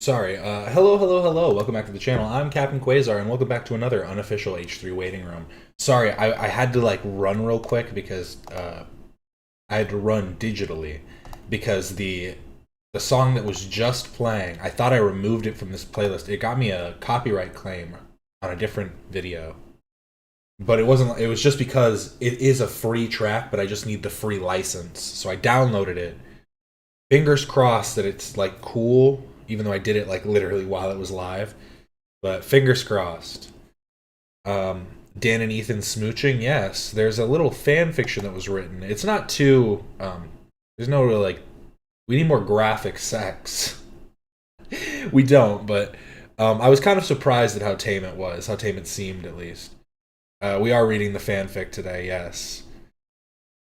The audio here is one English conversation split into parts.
Sorry. Hello, hello, hello. Welcome back to the channel. I'm Captain Quasar, and welcome back to another unofficial H3 waiting room. Sorry, I had to like run real quick because I had to run digitally because the song that was just playing, I thought I removed it from this playlist. It got me a copyright claim on a different video, but it wasn't. It was just because it is a free track, but I just need the free license, so I downloaded it. Fingers crossed that it's like cool, even though I did it like literally while it was live. But fingers crossed. Um, Dan and Ethan smooching, yes. There's a little fan fiction that was written. It's not too. There's no real like. We need more graphic sex. We don't, but I was kind of surprised at how tame it was, how tame it seemed at least. We are reading the fanfic today, yes.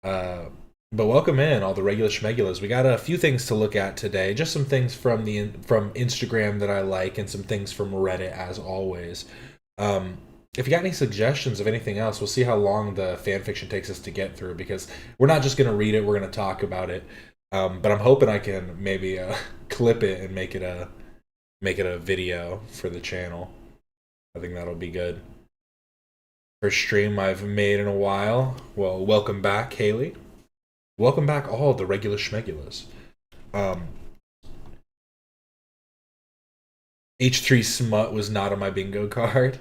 Uh, but welcome in all the regular schmegulas. We got a few things to look at today. Just some things from Instagram that I like, and some things from Reddit as always. If you got any suggestions of anything else, we'll see how long the fanfiction takes us to get through, because we're not just gonna read it; we're gonna talk about it. But I'm hoping I can maybe clip it and make it a video for the channel. I think that'll be good. First stream I've made in a while. Well, welcome back, Haley. Welcome back, all the regular schmegulas. Um, H3 smut was not on my bingo card.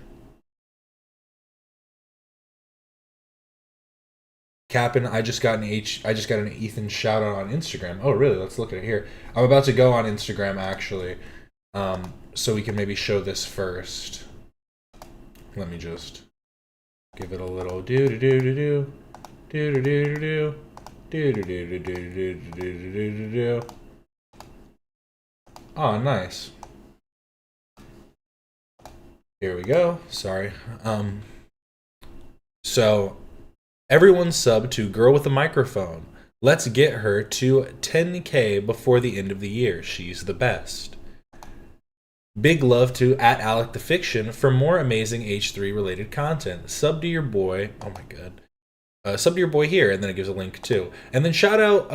Cap'n, I just got an Ethan shout out on Instagram. Oh, really? Let's look at it here. I'm about to go on Instagram actually, so we can maybe show this first. Let me just give it a little do do do do do do do do do do do do do do do do do. Oh, nice. Here we go. Sorry. So everyone sub to Girl with a Microphone. Let's get her to 10K before the end of the year. She's the best. Big love to @AlecTheFiction for more amazing H3 related content. Sub to your boy. Oh my god. Sub to your boy here, and then it gives a link too. And then shout out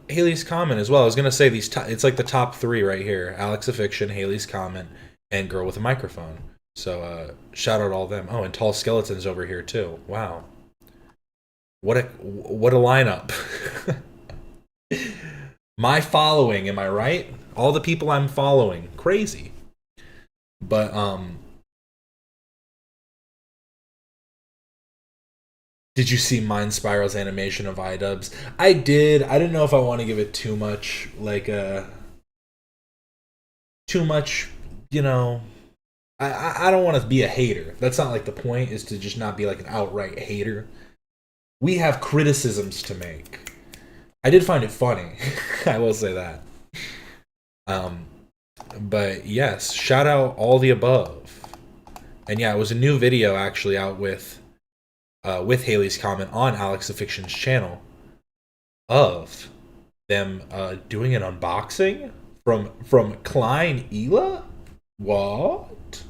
Haley's comment as well. I was gonna say it's like the top three right here: AlecTheFiction, Haley's comment, and Girl with a Microphone. So shout out all of them. Oh, and Tall Skeletons over here too. Wow. What a lineup. My following, am I right? All the people I'm following. Crazy. But did you see Mind Spiral's animation of iDubbbz? I did. I didn't know if I want to give it too much too much, you know. I don't want to be a hater. That's not like the point, is to just not be like an outright hater. We have criticisms to make. I did find it funny. I will say that. But yes, shout out all the above. And yeah, it was a new video actually out with Haley's comment on AlecTheFiction's channel of them doing an unboxing from Klein Ela. What?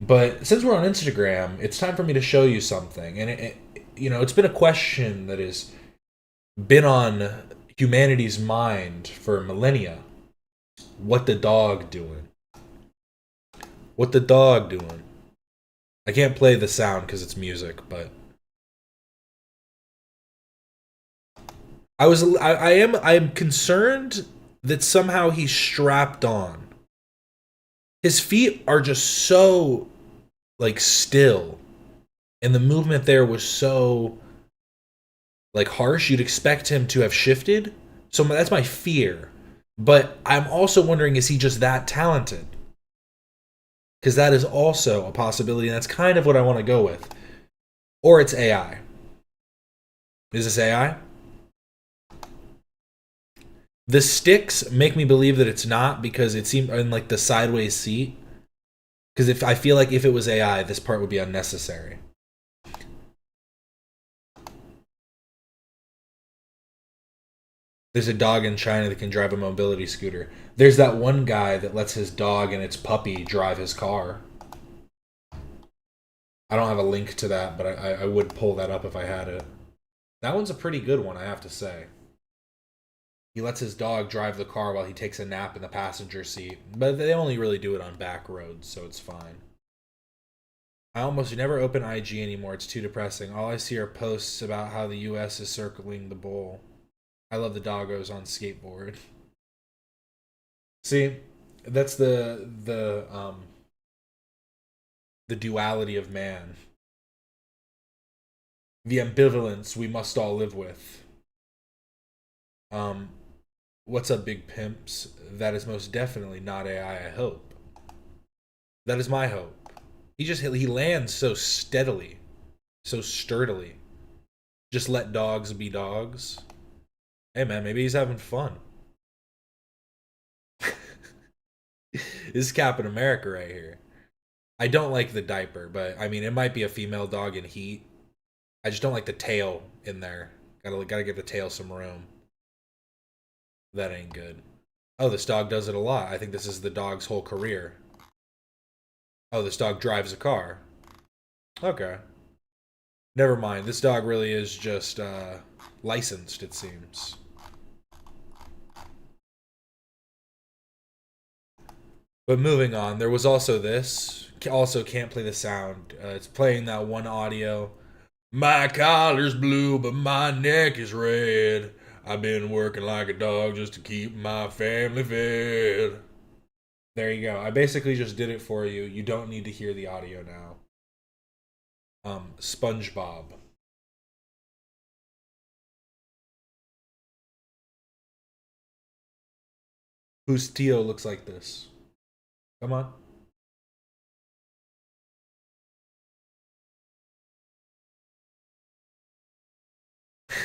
But since we're on Instagram, it's time for me to show you something, and it's been a question that has been on humanity's mind for millennia. What the dog doing? What the dog doing? I can't play the sound because it's music, but I am concerned that somehow he's strapped on. His feet are just so like still, and the movement there was so like harsh. You'd expect him to have shifted. So that's my fear. But I'm also wondering, is he just that talented? Because that is also a possibility, and that's kind of what I want to go with. Or it's AI. Is this AI? The sticks make me believe that it's not, because it seemed in like the sideways seat. Because if I feel like if it was AI, this part would be unnecessary. There's a dog in China that can drive a mobility scooter. There's that one guy that lets his dog and its puppy drive his car. I don't have a link to that, but I would pull that up if I had it. That one's a pretty good one, I have to say. He lets his dog drive the car while he takes a nap in the passenger seat, but they only really do it on back roads, so it's fine. I almost never open IG anymore. It's too depressing. All I see are posts about how the US is circling the bowl. I love the doggos on skateboard. See, that's the duality of man. The ambivalence we must all live with. Um what's up, big pimps? That is most definitely not AI, I hope. That is my hope. He lands so steadily, so sturdily. Just let dogs be dogs. Hey man, maybe he's having fun. This is Captain America right here. I don't like the diaper, but I mean it might be a female dog in heat. I just don't like the tail in there. Gotta give the tail some room. That ain't good. Oh, this dog does it a lot. I think this is the dog's whole career. Oh, this dog drives a car. Okay. Never mind. This dog really is just licensed, it seems. But moving on, there was also this. Also, can't play the sound. It's playing that one audio. My collar's blue, but my neck is red. I've been working like a dog just to keep my family fed. There you go. I basically just did it for you. You don't need to hear the audio now. SpongeBob. Whose Tio looks like this? Come on.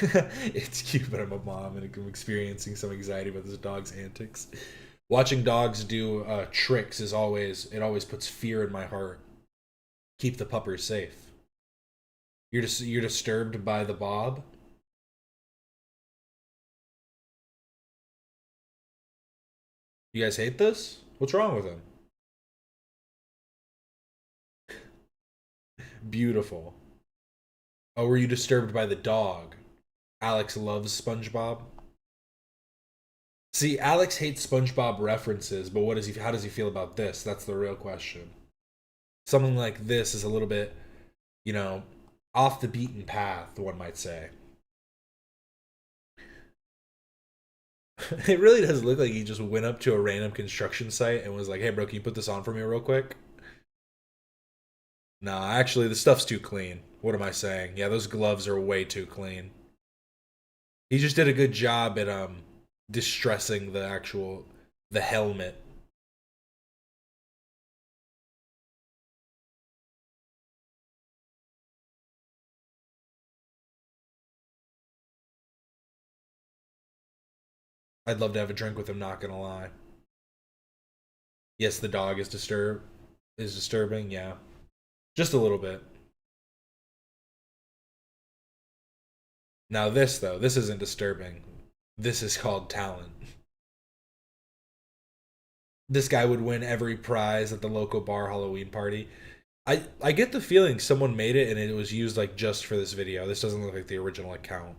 It's cute, but I'm a mom and I'm experiencing some anxiety about this dog's antics. Watching dogs do tricks is always puts fear in my heart. Keep the puppers safe. You're disturbed by the Bob. You guys hate this? What's wrong with him? Beautiful. Oh, were you disturbed by the dog? Alex loves SpongeBob. See, Alex hates SpongeBob references, but what does he? How does he feel about this? That's the real question. Something like this is a little bit, you know, off the beaten path, one might say. It really does look like he just went up to a random construction site and was like, "Hey, bro, can you put this on for me real quick?" Nah, actually, the stuff's too clean. What am I saying? Yeah, those gloves are way too clean. He just did a good job at distressing the helmet. I'd love to have a drink with him, not gonna lie. Yes, the dog is disturbing, yeah. Just a little bit. Now this though, this isn't disturbing. This is called talent. This guy would win every prize at the local bar Halloween party. I get the feeling someone made it and it was used like just for this video. This doesn't look like the original account.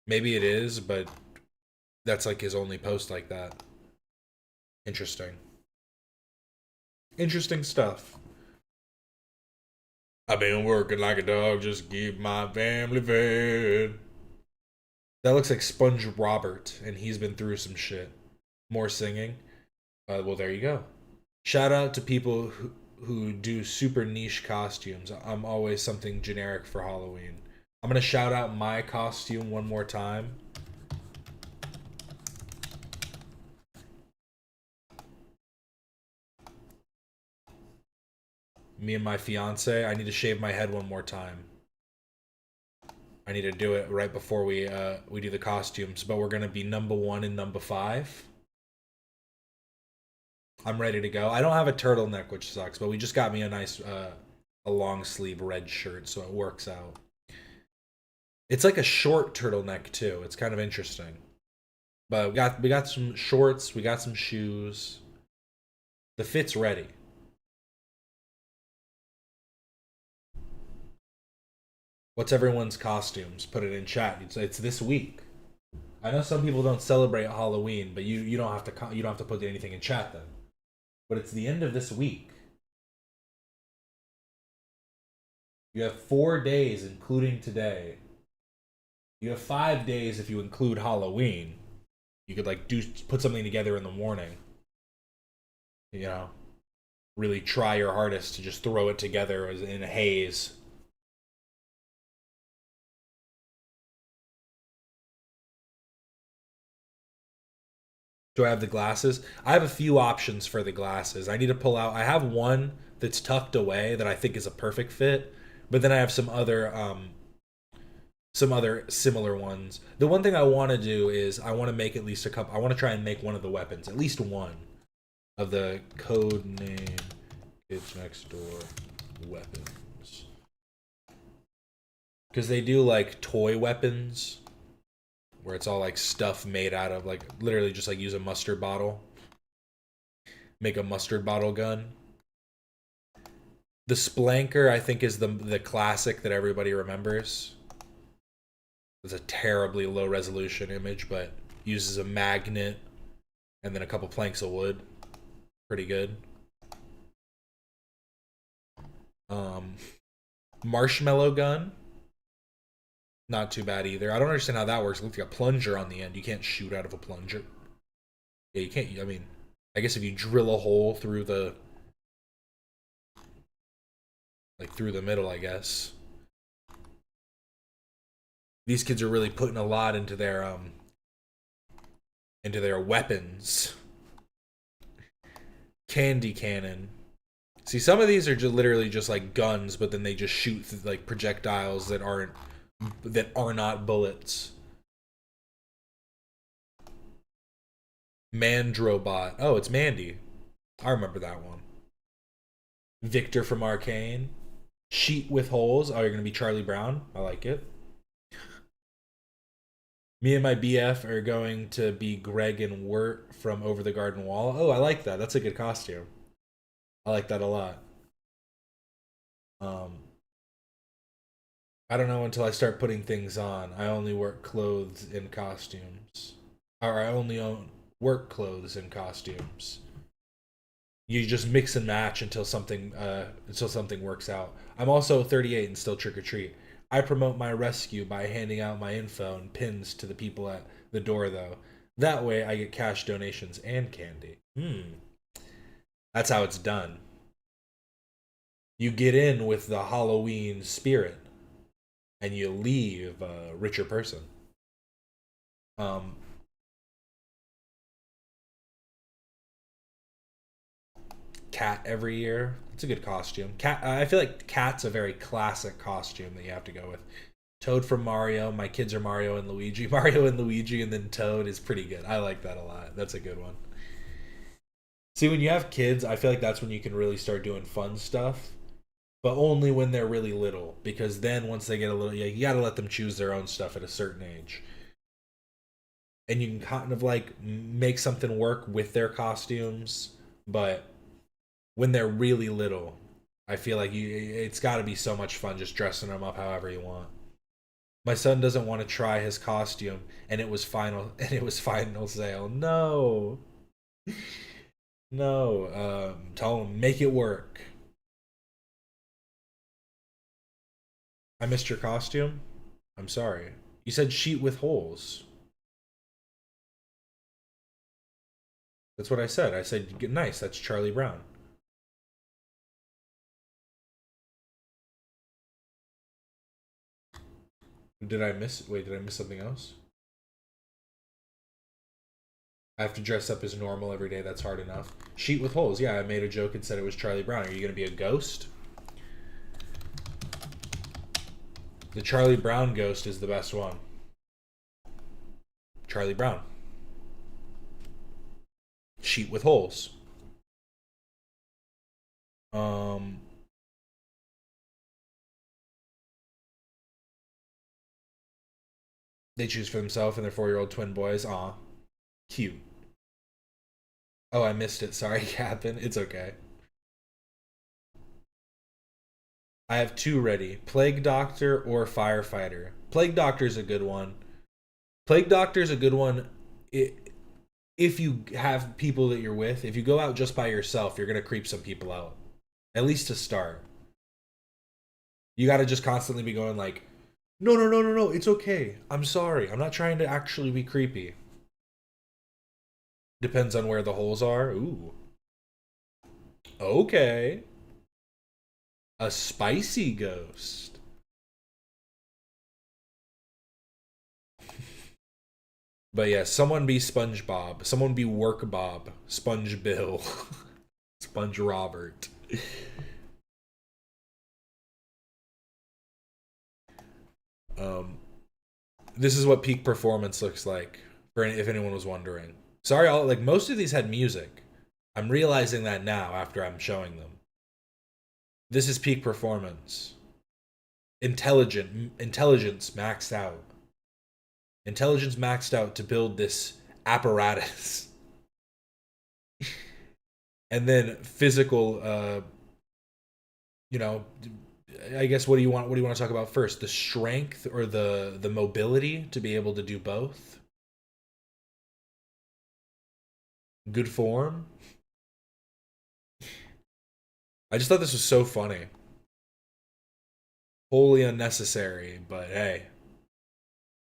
Maybe it is, but that's like his only post like that. Interesting. Interesting stuff. I've been working like a dog just to keep my family fed. That looks like Sponge Robert, and he's been through some shit. More singing. Well, there you go. Shout out to people who do super niche costumes. I'm always something generic for Halloween. I'm gonna shout out my costume one more time. Me and my fiance. I need to shave my head one more time. I need to do it right before we do the costumes. But we're gonna be number one and number five. I'm ready to go. I don't have a turtleneck, which sucks, but we just got me a nice a long sleeve red shirt, so it works out. It's like a short turtleneck too. It's kind of interesting. But we got some shorts, we got some shoes. The fit's ready. What's everyone's costumes? Put it in chat. It's this week. I know some people don't celebrate Halloween, but you don't have to you don't have to put anything in chat then. But it's the end of this week. You have 4 days, including today. You have 5 days if you include Halloween. You could like put something together in the morning. You know, really try your hardest to just throw it together as in a haze. Do I have the glasses? I have a few options for the glasses. I need to pull out. I have one that's tucked away that I think is a perfect fit, but then I have some other similar ones. The one thing I want to do is I want to make at least a couple. I want to try and make one of the weapons, at least one of the code name Kids Next Door weapons, because they do like toy weapons where it's all like stuff made out of like literally just like use a mustard bottle, make a mustard bottle gun. The Splanker I think is the classic that everybody remembers. It's a terribly low resolution image, but uses a magnet and then a couple planks of wood. Pretty good. Marshmallow gun. Not too bad either. I don't understand how that works. It looks like a plunger on the end. You can't shoot out of a plunger. Yeah, you can't. I mean, I guess if you drill a hole through the through the middle, I guess. These kids are really putting a lot into their weapons. Candy cannon. See, some of these are just literally just like guns, but then they just shoot like projectiles that are not bullets. Mandrobot. Oh, it's Mandy. I remember that one. Victor from Arcane. Sheet with holes. Oh, you're gonna be Charlie Brown. I like it. Me and my BF are going to be Greg and Wirt from Over the Garden Wall. Oh, I like that. That's a good costume. I like that a lot. Um, I don't know until I start putting things on. I only work clothes in costumes, or I only own work clothes in costumes. You just mix and match until something works out. I'm also 38 and still trick or treat. I promote my rescue by handing out my info and pins to the people at the door, though. That way, I get cash donations and candy. That's how it's done. You get in with the Halloween spirit, and you leave a richer person. Um, Cat every year. It's a good costume. Cat. I feel like Cat's a very classic costume that you have to go with. Toad from Mario. My kids are Mario and Luigi. Mario and Luigi, and then Toad is pretty good. I like that a lot. That's a good one. See, when you have kids, I feel like that's when you can really start doing fun stuff, but only when they're really little. Because then once they get a little, yeah, you gotta let them choose their own stuff at a certain age, and you can kind of like make something work with their costumes. But when they're really little, I feel like it's got to be so much fun just dressing them up however you want. My son doesn't want to try his costume, and it was final sale. No, no. Tell him make it work. I missed your costume. I'm sorry. You said sheet with holes. That's what I said. I said nice. That's Charlie Brown. Did I miss? Wait, did I miss something else? I have to dress up as normal every day. That's hard enough. Sheet with holes. Yeah, I made a joke and said it was Charlie Brown. Are you gonna be a ghost? The Charlie Brown ghost is the best one. Charlie Brown. Sheet with holes. Um, they choose for themselves and their 4-year-old twin boys. Aw, cute. Oh, I missed it. Sorry, Captain. It's okay. I have two ready: Plague Doctor or Firefighter. Plague Doctor's a good one. Plague Doctor's a good one. If you have people that you're with, if you go out just by yourself, you're gonna creep some people out. At least to start. You got to just constantly be going like, no, no, no, no, no, it's okay. I'm sorry. I'm not trying to actually be creepy. Depends on where the holes are. Ooh. Okay. A spicy ghost. But yeah, someone be SpongeBob. Someone be Work Bob. Sponge Bill. Sponge Robert. Um, this is what peak performance looks like. For if anyone was wondering. Sorry, like most of these had music. I'm realizing that now after I'm showing them. This is peak performance. Intelligence maxed out. Intelligence maxed out to build this apparatus. And then physical you know, I guess what do you want to talk about first? The strength or the mobility to be able to do both? Good form? I just thought this was so funny. Wholly unnecessary, but hey,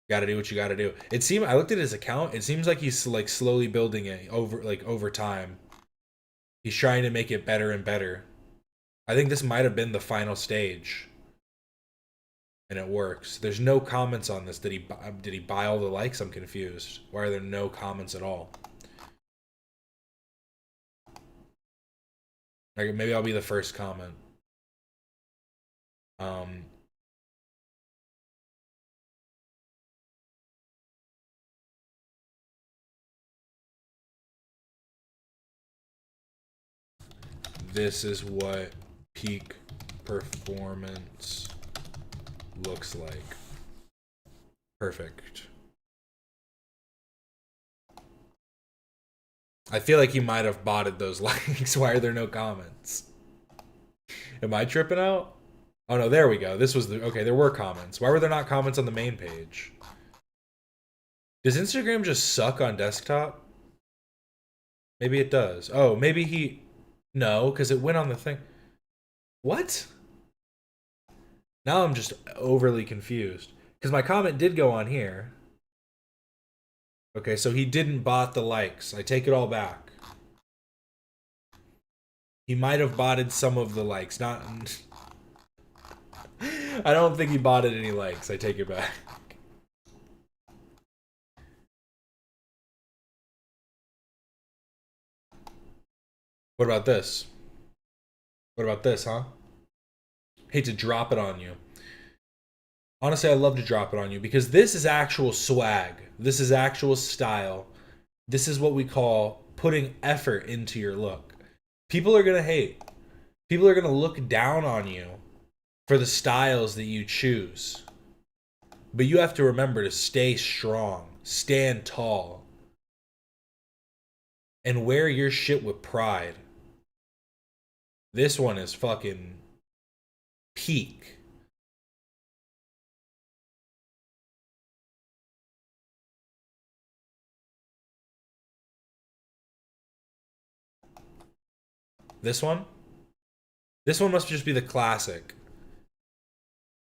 got to do what you got to do. It seemed I looked at his account. It seems like he's like slowly building it over time. He's trying to make it better and better. I think this might have been the final stage, and it works. There's no comments on this. Did he buy all the likes? I'm confused. Why are there no comments at all? Like, maybe I'll be the first comment. Um, this is what peak performance looks like. Perfect. I feel like he might have botted those likes. Why are there no comments? Am I tripping out? Oh no, there we go. This was the okay. There were comments. Why were there not comments on the main page? Does Instagram just suck on desktop? Maybe it does. Oh, maybe he. No, because it went on the thing. What? Now I'm just overly confused. Because my comment did go on here. Okay, so he didn't bot the likes. I take it all back. He might have botted some of the likes. Not. I don't think he botted any likes. I take it back. What about this? What about this, huh? Hate to drop it on you. Honestly, I love to drop it on you because this is actual swag. This is actual style. This is what we call putting effort into your look. People are going to hate. People are going to look down on you for the styles that you choose. But you have to remember to stay strong, stand tall, and wear your shit with pride. This one is fucking peak. This one? This one must just be the classic.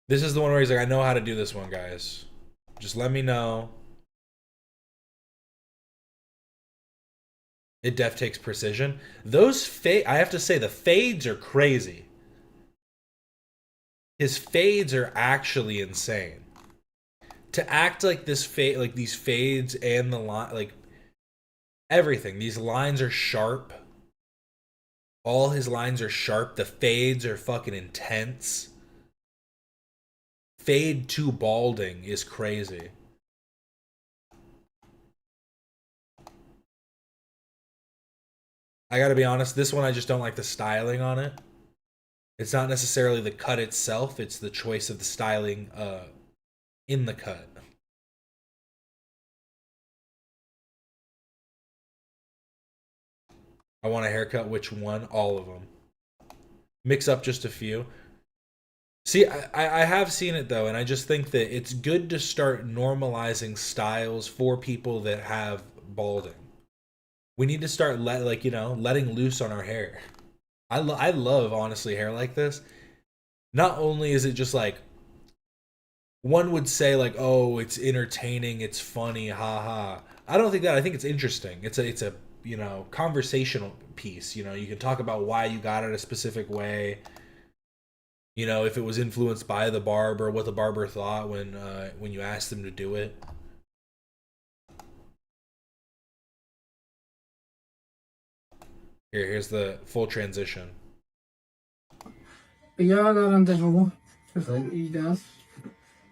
This is the one where he's like, I know how to do this one, guys. Just let me know. It def takes precision. Those I have to say, the fades are crazy. His fades are actually insane. To act like this fade, like these fades and the line, like everything. These lines are sharp. All his lines are sharp. The fades are fucking intense. Fade to balding is crazy. I gotta be honest, this one I just don't like the styling on it. It's not necessarily the cut itself, it's the choice of the styling in the cut. I want a haircut, which one? All of them. Mix up just a few. See, I have seen it though, and I just think that it's good to start normalizing styles for people that have balding. We need to start letting loose on our hair. I love honestly hair like this. Not only is it just like one would say like, oh, it's entertaining, it's funny, haha. I don't think that. I think it's interesting. It's a conversational piece. You can talk about why you got it a specific way. If it was influenced by the barber, what the barber thought when you asked them to do it. Here's the full transition. Ja na rendezvous idę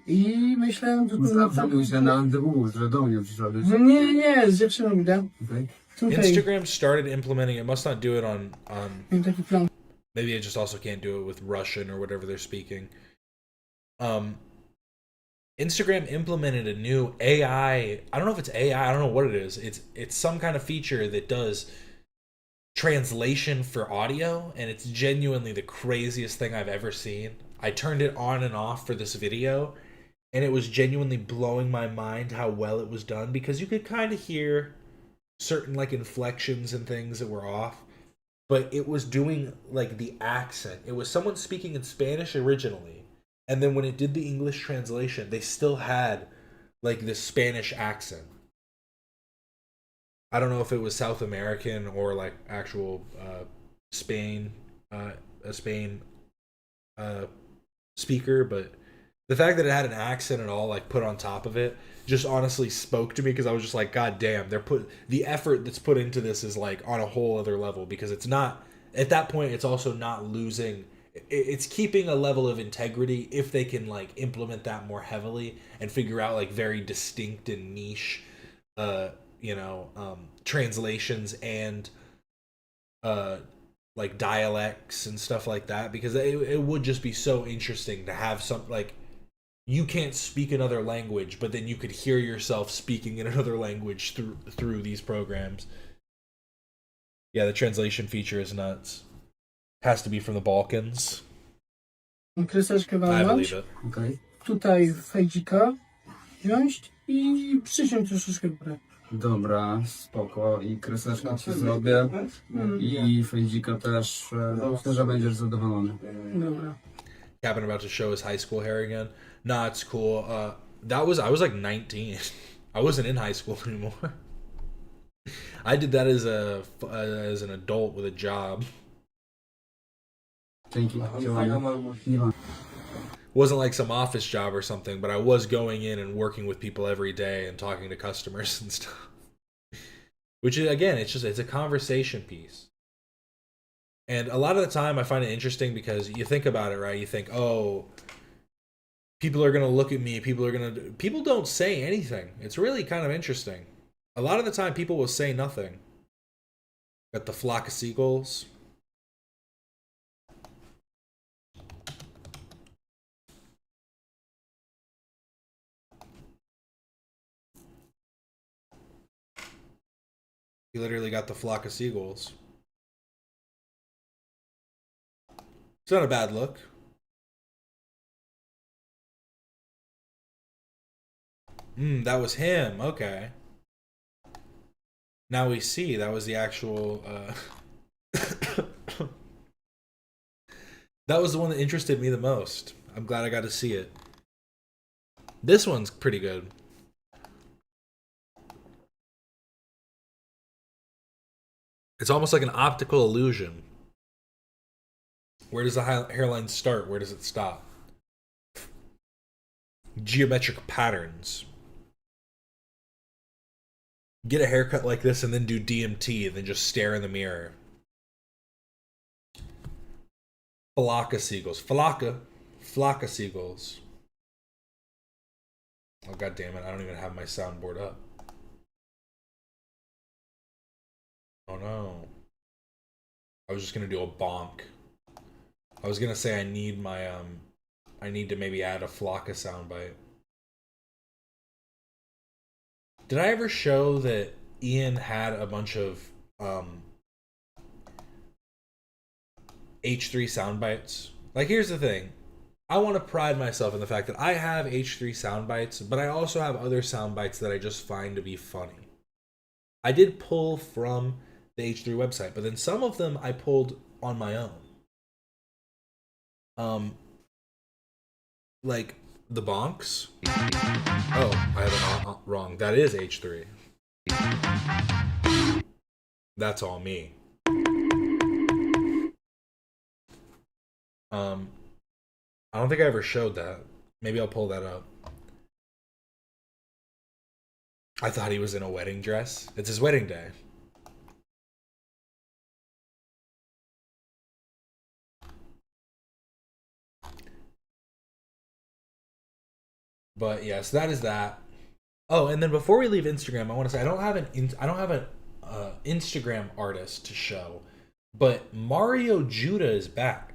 i myślałem, że to Zadzwonił się na rendezvous, że do mnie przyszedłeś. No nie, z dziewczyną idę. Okay. Tutaj Instagram started implementing it. Must not do it on. mam taki plan. Maybe it just also can't do it with Russian or whatever they're speaking. Instagram implemented a new AI. I don't know if it's AI. I don't know what it is. It's some kind of feature that does translation for audio, and it's genuinely the craziest thing I've ever seen. I turned it on and off for this video, and it was genuinely blowing my mind how well it was done, because you could kind of hear certain like inflections and things that were off, but it was doing like the accent. It was someone speaking in Spanish originally, and then when it did the English translation, they still had like this Spanish accent. I don't know if it was South American or like actual Spain, a Spain speaker, but the fact that it had an accent at all, like put on top of it, just honestly spoke to me, because I was just like, God damn, the effort that's put into this is like on a whole other level, because it's not at that point. It's also not losing. It's keeping a level of integrity if they can like implement that more heavily and figure out like very distinct and niche translations and like dialects and stuff like that, because it would just be so interesting to have some like, you can't speak another language, but then you could hear yourself speaking in another language through these programs. Yeah, the translation feature is nuts. Has to be from the Balkans. Kreseczkę I walnąć, believe it. Okay. tutaj fejdzika wziąć i przyciąć troszeczkę w górę. Dobra, spoko. I kreseczkę ci zrobię. I fejdzika też. Myślę, że będziesz zadowolony. Dobra. Captain about to show his high school hair again. Nah, it's cool. I was like 19. I wasn't in high school anymore. I did that as an adult with a job. Dzięki. Działania. Wasn't like some office job or something, but I was going in and working with people every day and talking to customers and stuff. Which is, again, it's a conversation piece. And a lot of the time I find it interesting because you think about it, right? You think, oh, people are going to look at me. People don't say anything. It's really kind of interesting. A lot of the time people will say nothing. Got the flock of seagulls. You literally got the flock of seagulls. It's not a bad look. That was him. Okay. Now we see that was the actual. That was the one that interested me the most. I'm glad I got to see it. This one's pretty good. It's almost like an optical illusion. Where does the hairline start? Where does it stop? Geometric patterns. Get a haircut like this and then do DMT and then just stare in the mirror. Flock of seagulls. Flock of seagulls. Oh, god damn it. I don't even have my soundboard up. Oh no. I was just gonna do a bonk. I was gonna say I need my I need to maybe add a Flocka soundbite. Did I ever show that Ian had a bunch of H3 soundbites? Like, here's the thing. I want to pride myself in the fact that I have H3 sound bites, but I also have other sound bites that I just find to be funny. I did pull from the H3 website, but then some of them I pulled on my own. Like the bonks. Oh, I have it wrong. That is H3. That's all me. I don't think I ever showed that. Maybe I'll pull that up. I thought he was in a wedding dress. It's his wedding day. But yes, that is that. Oh, and then before we leave Instagram, I want to say I don't have an Instagram artist to show, but Mario Judah is back.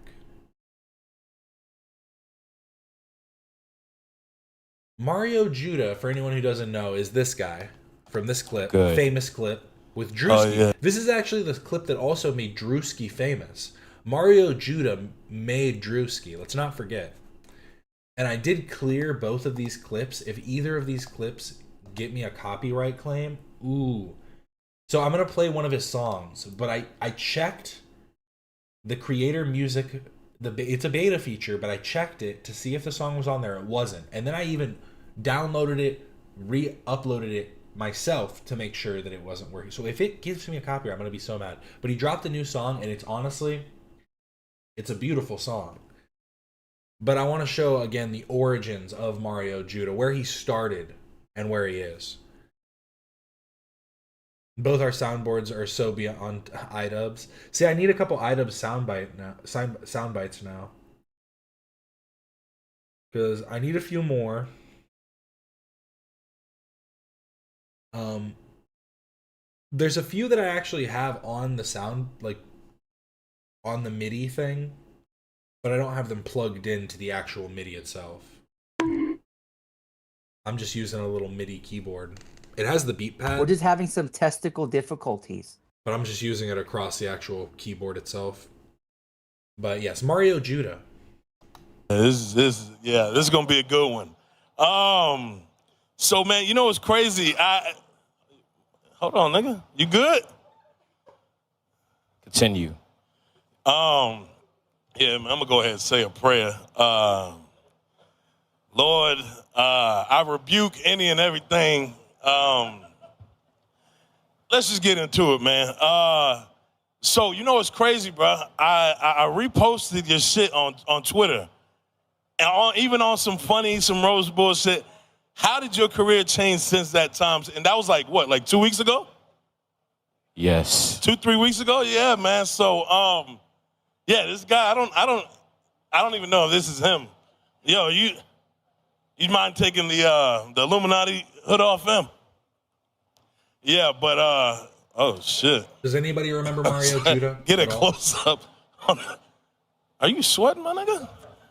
Mario Judah, for anyone who doesn't know, is this guy from this clip, famous clip with Drewski. Oh, yeah. This is actually the clip that also made Drewski famous. Mario Judah made Drewski. Let's not forget. And I did clear both of these clips. If either of these clips get me a copyright claim, ooh. So I'm going to play one of his songs, but I checked the creator music. It's a beta feature, but I checked it to see if the song was on there. It wasn't. And then I even downloaded it, re-uploaded it myself to make sure that it wasn't working. So if it gives me a copyright, I'm going to be so mad. But he dropped a new song, and it's honestly, it's a beautiful song. But I want to show, again, the origins of Mario Judah, where he started and where he is. Both our soundboards are so beyond iDubbbz. See, I need a couple iDubbbz sound bites now. Because I need a few more. There's a few that I actually have on the sound, like, on the MIDI thing. But I don't have them plugged into the actual MIDI itself. I'm just using a little MIDI keyboard. It has the beat pad. We're just having some testicle difficulties. But I'm just using it across the actual keyboard itself. But yes, Mario Judah. This is gonna be a good one. So man, you know what's crazy? Hold on, nigga. You good? Continue. Yeah, man, I'm gonna go ahead and say a prayer. Lord, I rebuke any and everything. Let's just get into it, man. So you know what's crazy, bro? I reposted your shit on Twitter, and even on some funny, some rose bullshit. How did your career change since that time? And that was like what, like 2 weeks ago? Yes. 2-3 weeks ago? Yeah, man. So yeah, this guy, I don't even know if this is him. Yo, you mind taking the Illuminati hood off him? Yeah, but oh shit. Does anybody remember Mario Judah? Get a close up. Are you sweating, my nigga?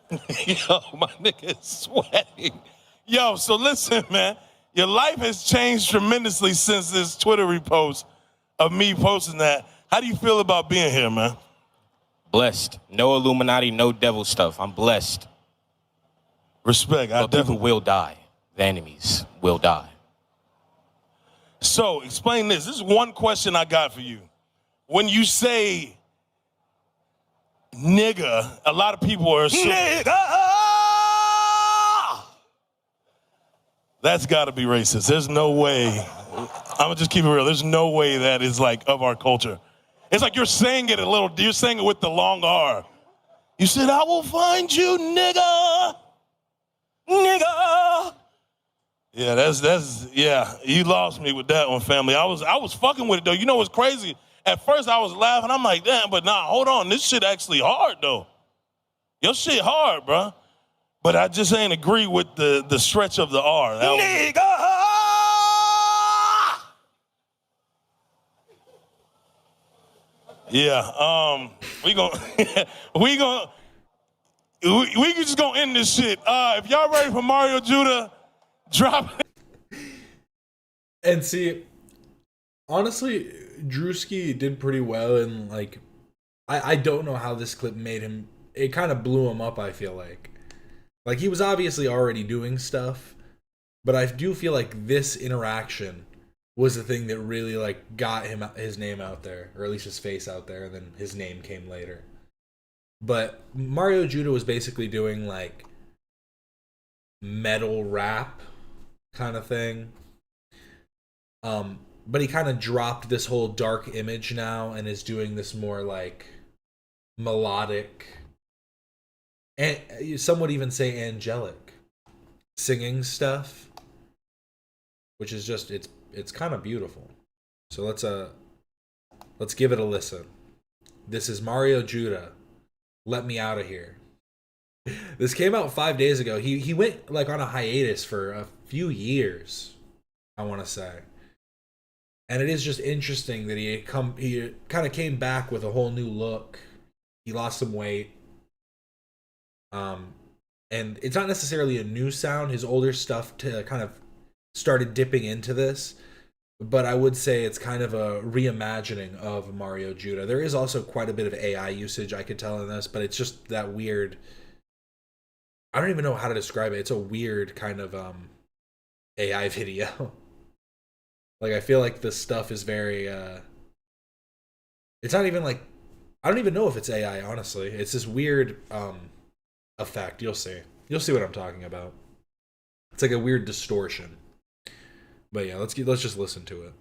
Yo, my nigga is sweating. Yo, so listen, man. Your life has changed tremendously since this Twitter repost of me posting that. How do you feel about being here, man? Blessed. No Illuminati, no devil stuff. I'm blessed. Respect. But people will die. The enemies will die. So, explain this. This is one question I got for you. When you say nigga, a lot of people are assuming... Nigga! That's got to be racist. There's no way. I'm going to just keep it real. There's no way that is like of our culture. It's like you're saying it you're saying it with the long R. You said, I will find you, nigga. Nigga. Yeah, that's you lost me with that one, family. I was fucking with it though. You know what's crazy? At first I was laughing. I'm like, damn, but nah, hold on. This shit actually hard though. Your shit hard, bro. But I just ain't agree with the stretch of the R. Nigga. Yeah, we just gonna end this shit. If y'all ready for Mario Judah, drop it. And see, honestly, Drewski did pretty well, and like, I don't know how this clip made him. It kind of blew him up. I feel like, Like, he was obviously already doing stuff, but I do feel like this interaction was the thing that really like got him his name out there, or at least his face out there, and then his name came later. But Mario Judah was basically doing like metal rap kind of thing. But he kind of dropped this whole dark image now and is doing this more like melodic, and some would even say angelic singing stuff, which is just it's kind of beautiful. So let's give it a listen. This is Mario Judah. Let Me Out of Here. This came out 5 days ago. He went like on a hiatus for a few years, I want to say. And it is just interesting that he kind of came back with a whole new look. He lost some weight. And it's not necessarily a new sound. His older stuff to kind of started dipping into this, but I would say it's kind of a reimagining of Mario Judah. There is also quite a bit of AI usage I could tell in this, but it's just that weird. I don't even know how to describe it. It's a weird kind of AI video. Like, I feel like this stuff is very it's not even like, I don't even know if it's AI, honestly. It's this weird effect. You'll see what I'm talking about. It's like a weird distortion. But yeah, let's just listen to it.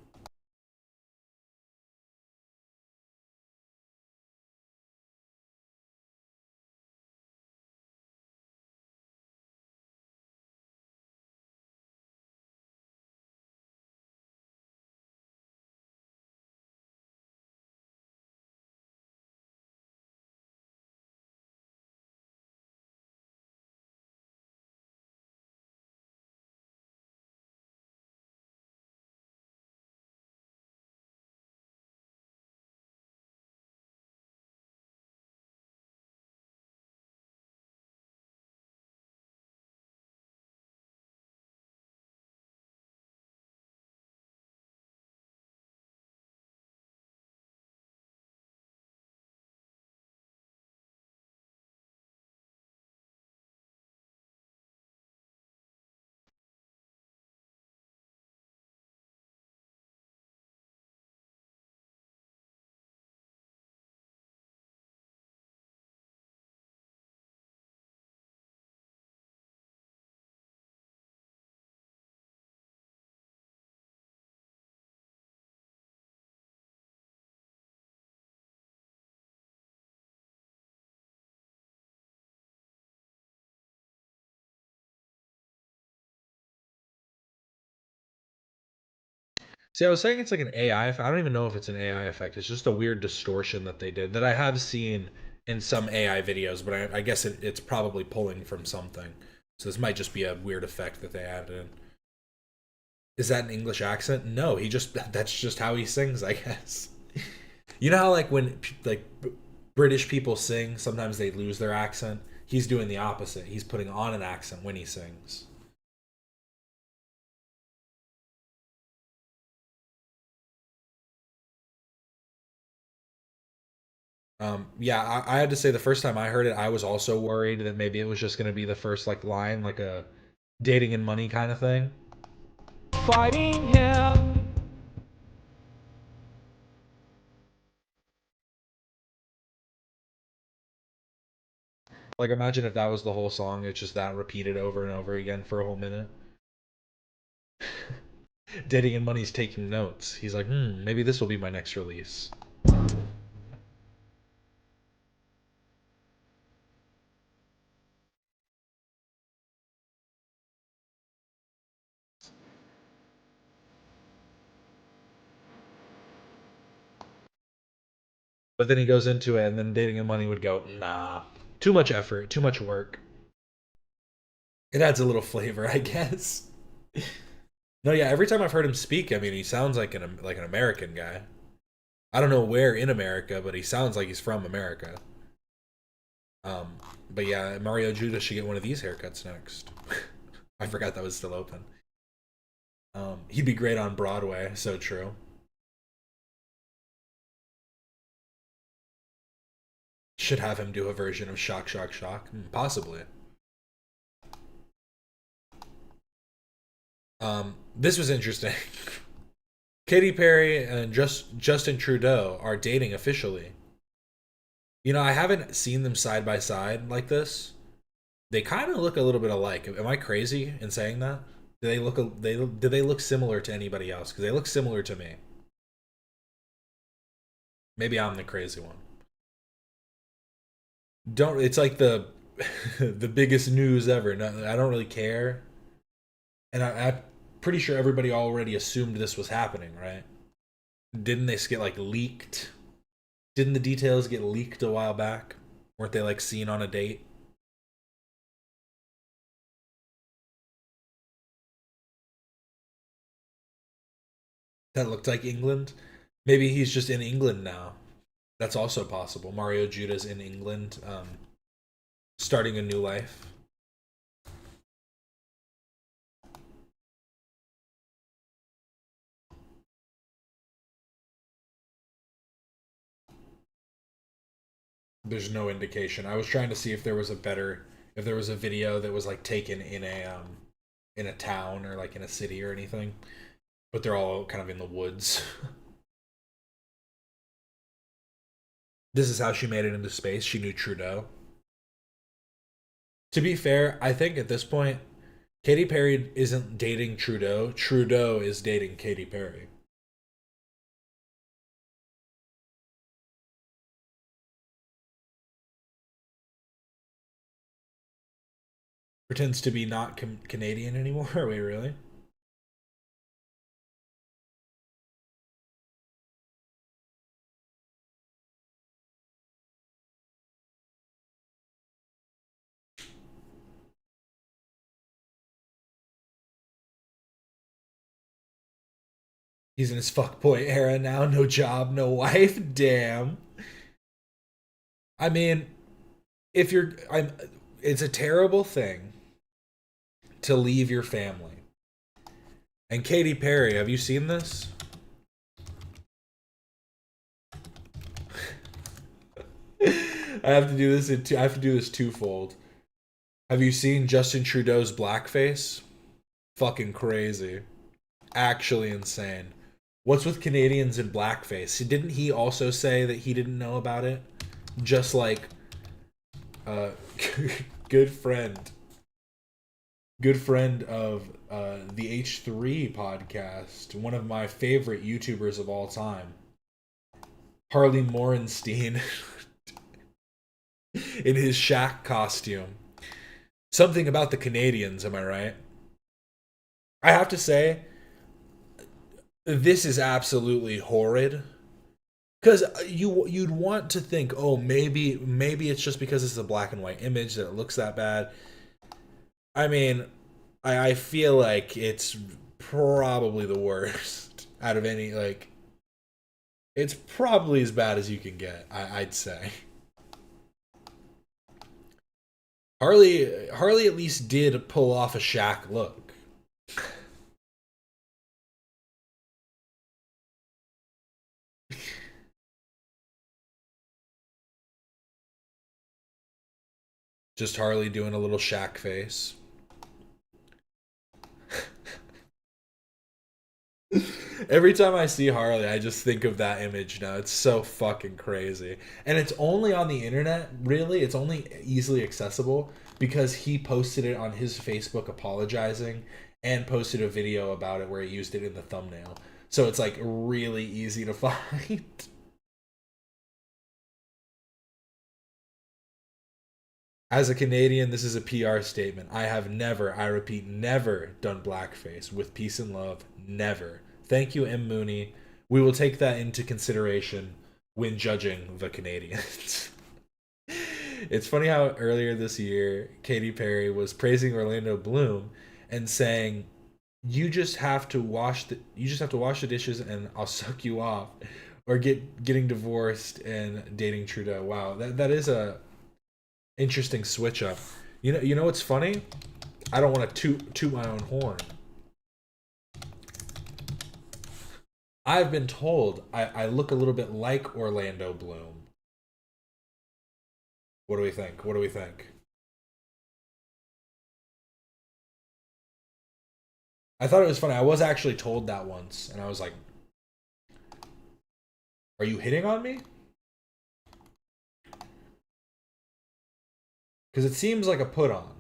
See, I was saying it's like an AI effect. I don't even know if it's an AI effect. It's just a weird distortion that they did that I have seen in some AI videos, but I guess it's probably pulling from something. So this might just be a weird effect that they added in. Is that an English accent? No, that's just how he sings, I guess. You know how like when like British people sing, sometimes they lose their accent? He's doing the opposite. He's putting on an accent when he sings. Yeah, I had to say the first time I heard it, I was also worried that maybe it was just going to be the first like line, like a dating and money kind of thing. Fighting him. Like, imagine if that was the whole song. It's just that repeated over and over again for a whole minute. Dating and money's taking notes. He's like, maybe this will be my next release. But then he goes into it, and then dating and money would go, nah, too much effort, too much work. It adds a little flavor, I guess. No, yeah. Every time I've heard him speak, I mean, he sounds like an American guy. I don't know where in America, but he sounds like he's from America. But yeah, Mario Judah should get one of these haircuts next. I forgot that was still open. He'd be great on Broadway. So true. Should have him do a version of Shock, Shock, Shock. Possibly. This was interesting. Katy Perry and Justin Trudeau are dating officially. You know, I haven't seen them side by side like this. They kind of look a little bit alike. Am I crazy in saying that? Do they look similar to anybody else? Because they look similar to me. Maybe I'm the crazy one. Don't. It's like the the biggest news ever. No, I don't really care, and I'm pretty sure everybody already assumed this was happening, right? Didn't they get like leaked? Didn't the details get leaked a while back? Weren't they like seen on a date? That looked like England. Maybe he's just in England now. That's also possible. Mario Judah's in England, starting a new life. There's no indication. I was trying to see if there was if there was a video that was like taken in a town or like in a city or anything, but they're all kind of in the woods. This is how she made it into space. She knew Trudeau. To be fair, I think at this point, Katy Perry isn't dating Trudeau. Trudeau is dating Katy Perry. Pretends to be not Canadian anymore. Wait, really? He's in his fuckboy era now. No job, no wife. Damn. I mean, if you're, it's a terrible thing to leave your family. And Katy Perry, have you seen this? I have to do this I have to do this twofold. Have you seen Justin Trudeau's blackface? Fucking crazy. Actually insane. What's with Canadians in blackface? Didn't he also say that he didn't know about it? Just like uh good friend. Good friend of the H3 podcast, one of my favorite YouTubers of all time. Harley Morenstein in his Shaq costume. Something about the Canadians, am I right? I have to say, this is absolutely horrid. Because you'd want to think, oh, maybe it's just because it's a black and white image that it looks that bad. I mean, I feel like it's probably the worst out of any, like, it's probably as bad as you can get, I'd say. Harley at least did pull off a Shaq look. Just Harley doing a little Shaq face. Every time I see Harley, I just think of that image now. It's so fucking crazy. And it's only on the internet, really. It's only easily accessible because he posted it on his Facebook apologizing and posted a video about it where he used it in the thumbnail. So it's like really easy to find. As a Canadian, this is a PR statement. I have never, I repeat, never done blackface. With peace and love, never. Thank you, M. Mooney. We will take that into consideration when judging the Canadians. It's funny how earlier this year, Katy Perry was praising Orlando Bloom and saying, you just have to wash the dishes and I'll suck you off," or getting divorced and dating Trudeau. Wow, that is a interesting switch up. You know what's funny? I don't want to toot my own horn. I've been told I look a little bit like Orlando Bloom. What do we think? What do we think? I thought it was funny. I was actually told that once, and I was like, "Are you hitting on me?" Because it seems like a put on.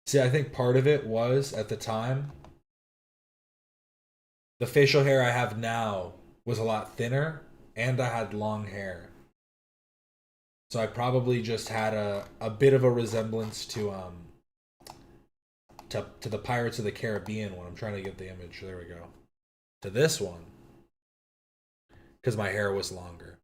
See, I think part of it was at the time, the facial hair I have now was a lot thinner, and I had long hair. So I probably just had a bit of a resemblance to the Pirates of the Caribbean one. I'm trying to get the image. There we go. To this one, because my hair was longer.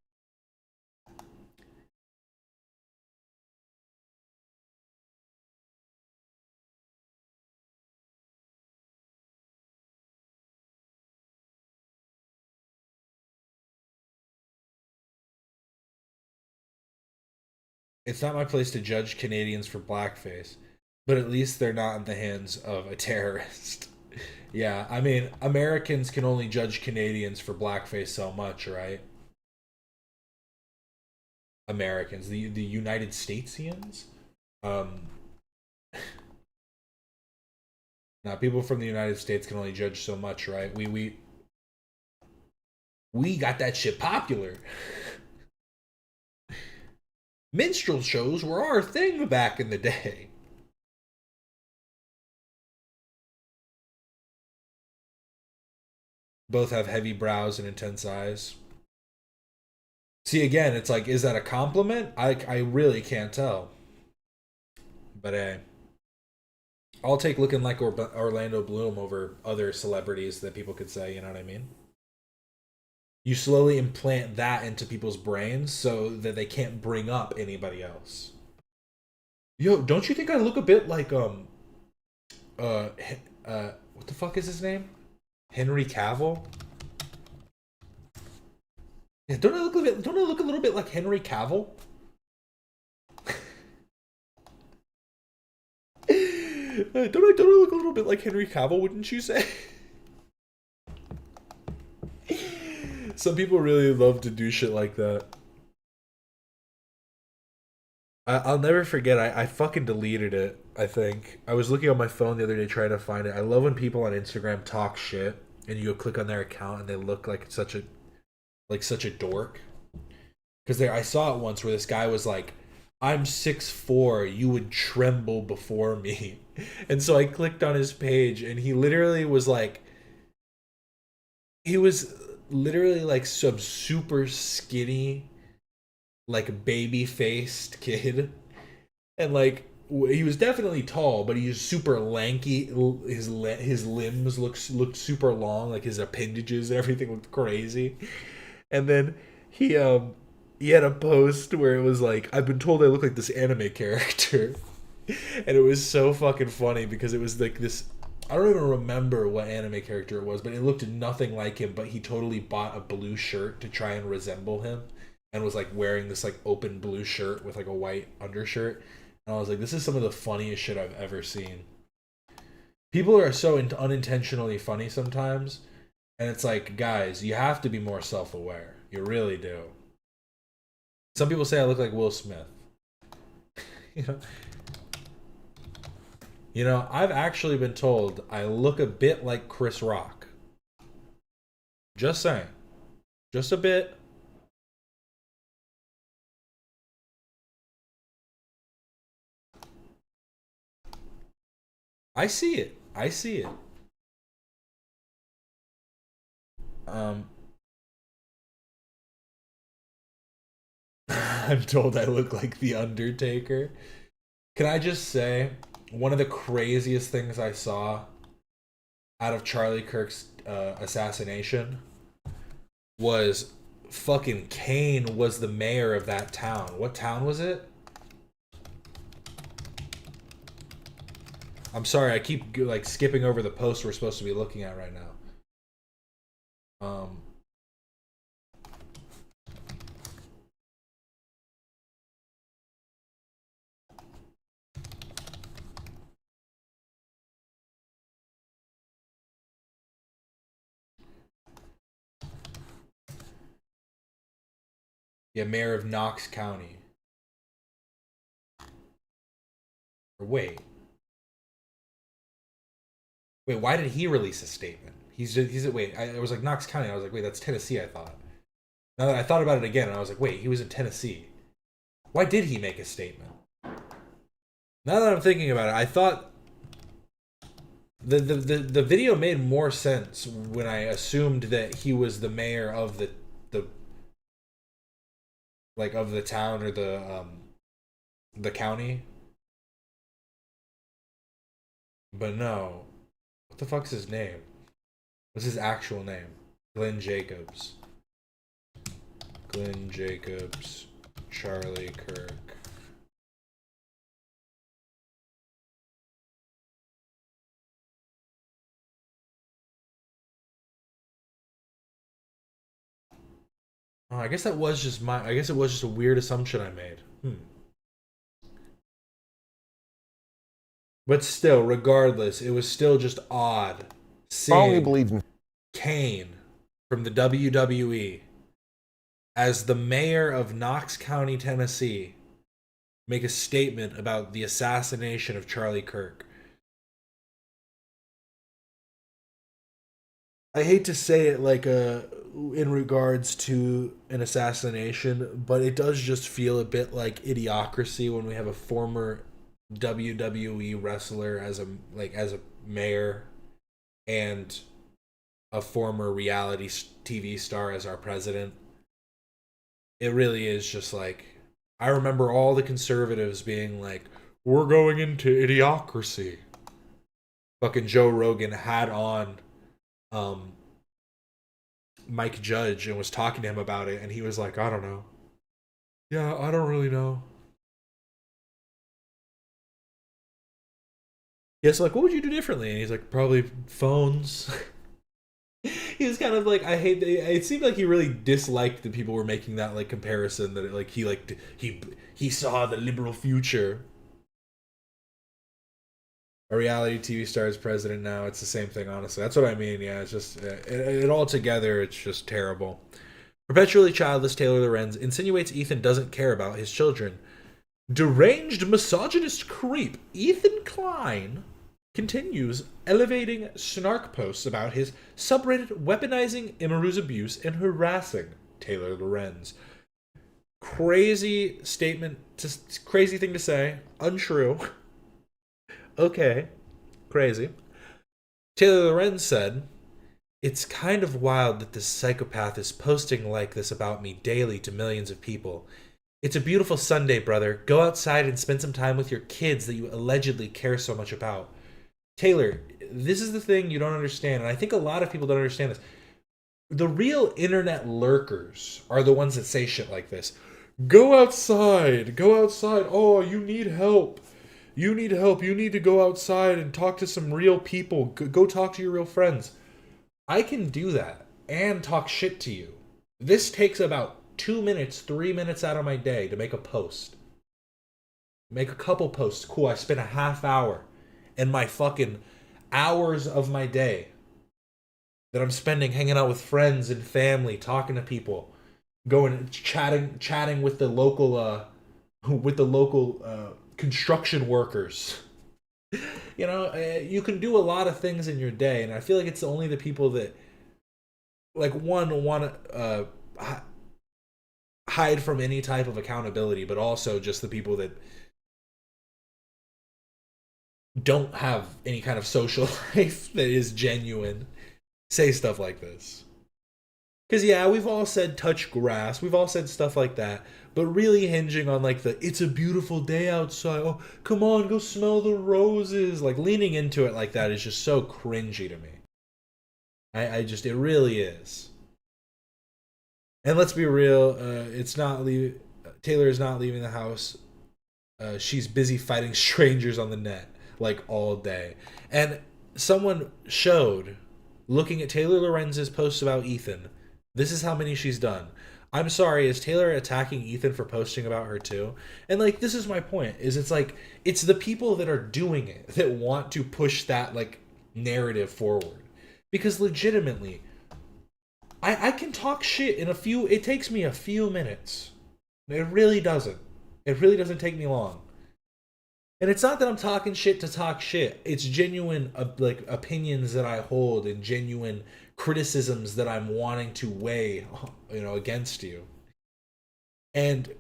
It's not my place to judge Canadians for blackface, but at least they're not in the hands of a terrorist. Yeah, I mean, Americans can only judge Canadians for blackface so much, right? Americans, the United Statesians. Um, Now people from the United States can only judge so much, right? We got that shit popular. Minstrel shows were our thing back in the day. Both have heavy brows and intense eyes. See, again, it's like, is that a compliment? I really can't tell. But hey, I'll take looking like Orlando Bloom over other celebrities that people could say, you know what I mean? You slowly implant that into people's brains so that they can't bring up anybody else. Yo, don't you think I look a bit like what the fuck is his name? Henry Cavill? Yeah, don't I look a little bit like Henry Cavill? Don't I look a little bit like Henry Cavill, wouldn't you say? Some people really love to do shit like that. I'll never forget, I fucking deleted it, I think. I was looking on my phone the other day trying to find it. I love when people on Instagram talk shit and you go click on their account and they look like such a dork. Because I saw it once where this guy was like, I'm 6'4", you would tremble before me. And so I clicked on his page and he literally was like, he was literally like some super skinny, like baby faced kid. And like, he was definitely tall, but he was super lanky. His limbs looked super long, like his appendages and everything looked crazy. And then he um he had a post where it was like, I've been told I look like this anime character. And it was so fucking funny because it was like this, I don't even remember what anime character it was, but it looked nothing like him, but he totally bought a blue shirt to try and resemble him and was like wearing this like open blue shirt with like a white undershirt. And I was like, this is some of the funniest shit I've ever seen. People are so unintentionally funny sometimes, and it's like, guys, you have to be more self-aware. You really do. Some people say I look like Will Smith. you know, I've actually been told I look a bit like Chris Rock. Just saying. Just a bit. I see it. I see it. Um, I'm told I look like The Undertaker. Can I just say, one of the craziest things I saw out of Charlie Kirk's assassination was fucking Kane was the mayor of that town. What town was it? I'm sorry, I keep like skipping over the post we're supposed to be looking at right now. Um, Yeah, mayor of Knox County. Or wait, why did he release a statement? Wait, I was like Knox County. I was like, wait, that's Tennessee. I thought. Now that I thought about it again, and I was like, wait, he was in Tennessee. Why did he make a statement? Now that I'm thinking about it, I thought the video made more sense when I assumed that he was the mayor of the like of the town or the county. But no. What the fuck's his name? What's his actual name? Glenn Jacobs. Glenn Jacobs. Charlie Kirk. Oh, I guess that was just I guess it was just a weird assumption I made. But still, regardless, it was still just odd seeing Kane from the WWE as the mayor of Knox County, Tennessee, make a statement about the assassination of Charlie Kirk. I hate to say it like in regards to an assassination, but it does just feel a bit like idiocracy when we have a former WWE wrestler as a mayor and a former reality TV star as our president. It really is just like, I remember all the conservatives being like, we're going into idiocracy. Fucking Joe Rogan had on Mike Judge and was talking to him about it, and he was like, I don't know. Yeah, I don't really know. Yeah, so like, what would you do differently? And he's like, probably phones. He was kind of like, I hate. It seemed like he really disliked that people were making that like comparison. That he saw the liberal future. A reality TV star is president now. It's the same thing, honestly. That's what I mean. Yeah, it's just it all together. It's just terrible. Perpetually childless Taylor Lorenz insinuates Ethan doesn't care about his children. Deranged misogynist creep Ethan Klein continues elevating snark posts about his subreddit weaponizing Imaru's abuse and harassing Taylor Lorenz. Crazy statement, crazy thing to say, untrue. Okay, crazy. Taylor Lorenz said, "It's kind of wild that this psychopath is posting like this about me daily to millions of people. It's a beautiful Sunday, brother. Go outside and spend some time with your kids that you allegedly care so much about." Taylor, this is the thing you don't understand, and I think a lot of people don't understand this. The real internet lurkers are the ones that say shit like this. Go outside. Go outside. Oh, you need help. You need help. You need to go outside and talk to some real people. Go talk to your real friends. I can do that and talk shit to you. This takes about 2 minutes, 3 minutes out of my day to make a post. Make a couple posts. Cool, I spent a half hour and my fucking hours of my day that I'm spending hanging out with friends and family, talking to people, going chatting with the local construction workers. You know, you can do a lot of things in your day, and I feel like it's only the people that like want to hide from any type of accountability, but also just the people that don't have any kind of social life that is genuine say stuff like this. Because yeah, we've all said touch grass, we've all said stuff like that, but really hinging on like it's a beautiful day outside, oh come on, go smell the roses, like leaning into it like that is just so cringy to me. It really is. And let's be real, Taylor is not leaving the house. She's busy fighting strangers on the net like all day. And someone showed, looking at Taylor Lorenz's posts about Ethan, this is how many she's done. I'm sorry, is Taylor attacking Ethan for posting about her too? And like, this is my point, is it's like, it's the people that are doing it that want to push that like narrative forward. Because legitimately, I can talk shit in it takes me a few minutes It really doesn't. It really doesn't take me long. And it's not that I'm talking shit to talk shit. It's genuine like opinions that I hold and genuine criticisms that I'm wanting to weigh, against you. And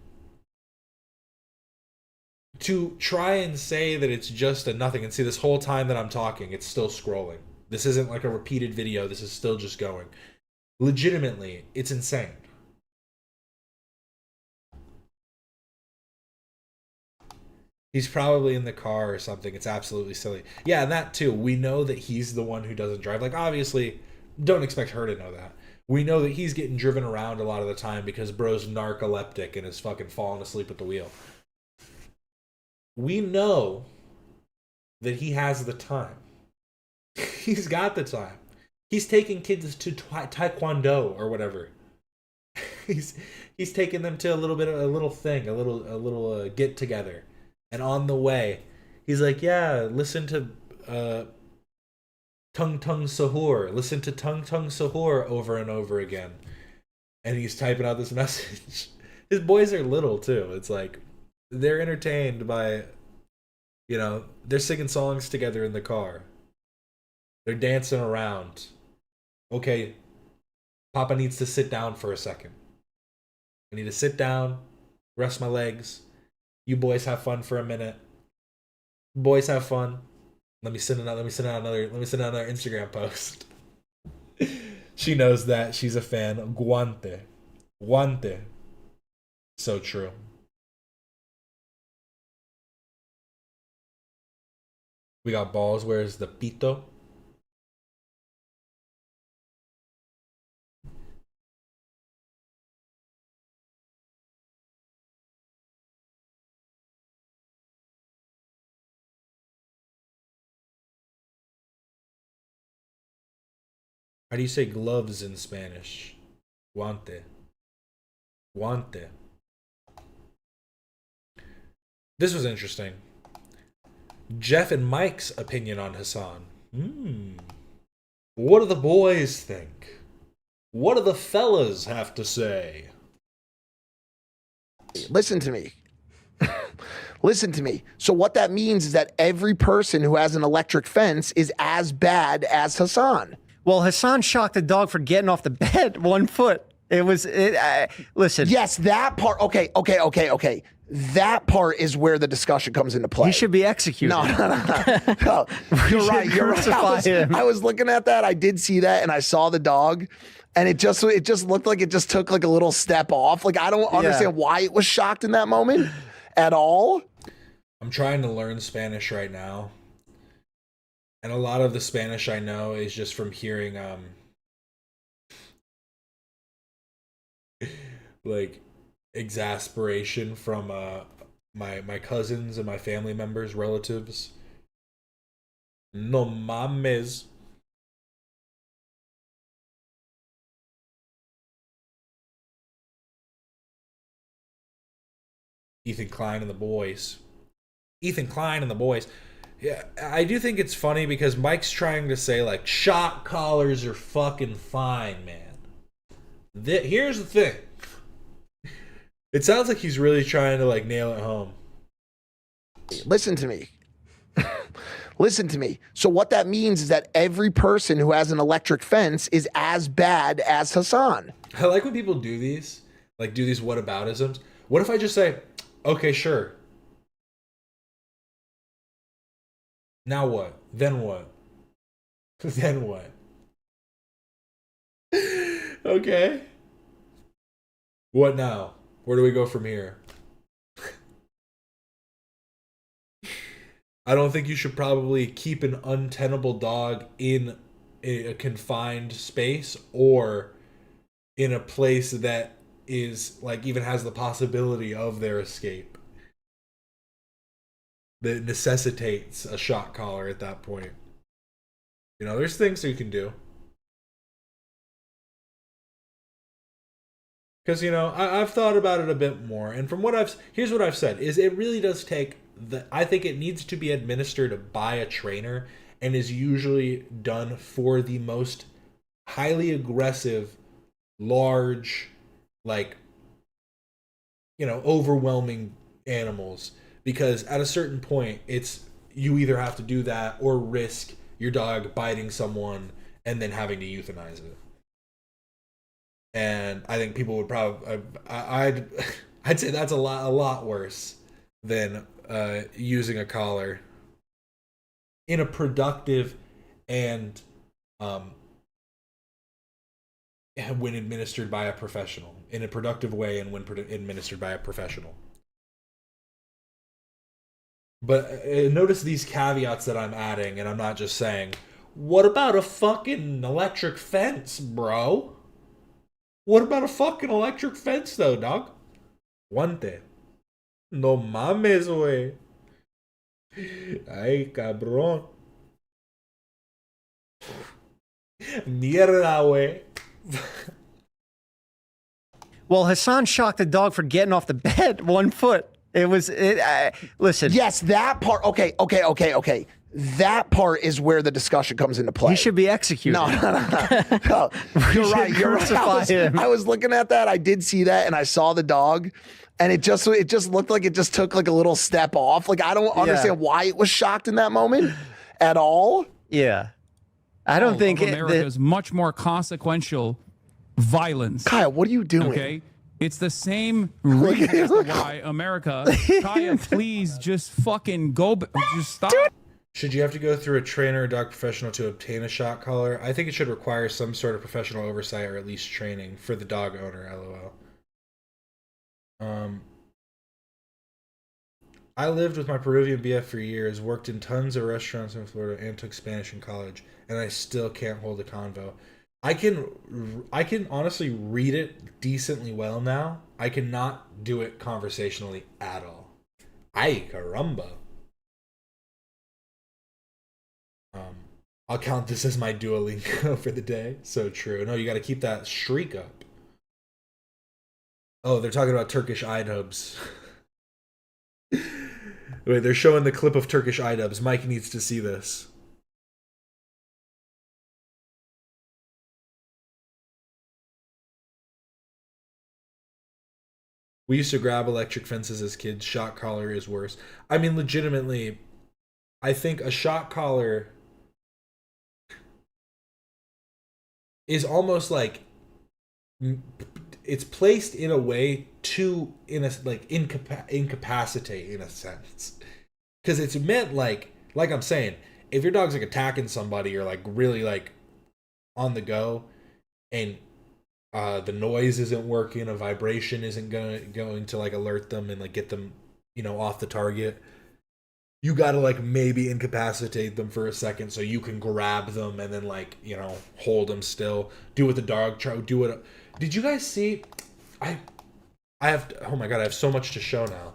to try and say that it's just a nothing, and see, this whole time that I'm talking, it's still scrolling. This isn't like a repeated video. This is still just going. Legitimately, it's insane. He's probably in the car or something. It's absolutely silly. Yeah, and that too. We know that he's the one who doesn't drive. Like, obviously, don't expect her to know that. We know that he's getting driven around a lot of the time because bro's narcoleptic and is fucking falling asleep at the wheel. We know that he has the time. He's got the time. He's taking kids to taekwondo or whatever. He's taking them to a little get together. And on the way, he's like, yeah, listen to Tung Tung Sahur. Listen to Tung Tung Sahur over and over again. And he's typing out this message. His boys are little, too. It's like, they're entertained by, they're singing songs together in the car. They're dancing around. Okay, Papa needs to sit down for a second. I need to sit down, rest my legs. You boys have fun for a minute. Boys have fun. Let me send another Instagram post. She knows that. She's a fan. Guante. So true. We got balls. Where's the pito? How do you say gloves in Spanish? Guante. This was interesting. Jeff and Mike's opinion on Hassan. What do the boys think? What do the fellas have to say? Listen to me. Listen to me. So what that means is that every person who has an electric fence is as bad as Hassan. Well, Hassan shocked the dog for getting off the bed 1 foot. Listen. Yes, that part. Okay. That part is where the discussion comes into play. He should be executed. No. You're right. I was looking at that. I did see that, and I saw the dog, and it just looked like it just took like a little step off. Like, I don't understand why it was shocked in that moment at all. I'm trying to learn Spanish right now. And a lot of the Spanish I know is just from hearing like exasperation from my cousins and my family members, relatives. No mames. Ethan Klein and the boys. Yeah, I do think it's funny because Mike's trying to say, like, shock collars are fucking fine, man. Here's the thing. It sounds like he's really trying to, like, nail it home. Listen to me. Listen to me. So what that means is that every person who has an electric fence is as bad as Hassan. I like when people do these. Like, do these whataboutisms. What if I just say, okay, sure. Now what? Then what? Then what? Okay. What now? Where do we go from here? I don't think you should probably keep an untenable dog in a confined space or in a place that is, like, even has the possibility of their escape. That necessitates a shock collar at that point. There's things that you can do. Because, I've thought about it a bit more. And from here's what I've said, is it really does take, I think it needs to be administered by a trainer and is usually done for the most highly aggressive, large, like, overwhelming animals, because at a certain point you either have to do that or risk your dog biting someone and then having to euthanize it. And I think people would probably I'd say that's a lot worse than using a collar in a productive and when administered by a professional, in a productive way, and when administered by a professional. But notice these caveats that I'm adding, and I'm not just saying, what about a fucking electric fence, bro? What about a fucking electric fence, though, dog? Guante. No mames, güey. Ay, cabrón. Mierda, güey. Well, Hassan shocked the dog for getting off the bed 1 foot. It was listen. Yes, that part. Okay. That part is where the discussion comes into play. He should be executed. No. You're right. You're right. I was looking at that. I did see that, and I saw the dog, and it just looked like it just took like a little step off. Like, I don't understand why it was shocked in that moment at all. Yeah, I don't think America is much more consequential violence. Kyle, what are you doing? Okay. It's the same reason as to why America. Kaya, please just fucking go. Just stop. Should you have to go through a trainer or dog professional to obtain a shock collar? I think it should require some sort of professional oversight or at least training for the dog owner, LOL. I lived with my Peruvian BF for years, worked in tons of restaurants in Florida, and took Spanish in college, and I still can't hold a convo. I can honestly read it decently well now. I cannot do it conversationally at all. Ay, caramba. I'll count this as my Duolingo for the day. So true. No, you got to keep that shriek up. Oh, they're talking about Turkish iDubbbz. Wait, they're showing the clip of Turkish iDubbbz. Mike needs to see this. We used to grab electric fences as kids. Shock collar is worse. I mean, legitimately, I think a shock collar is almost like it's placed in a way to incapacitate in a sense, because it's meant like I'm saying, if your dog's like attacking somebody or like really like on the go, and the noise isn't working, a vibration isn't going to like alert them and like get them off the target, you gotta like maybe incapacitate them for a second so you can grab them and then like hold them still. Do what the dog do what. Did you guys see? I have. Oh my god! I have so much to show now.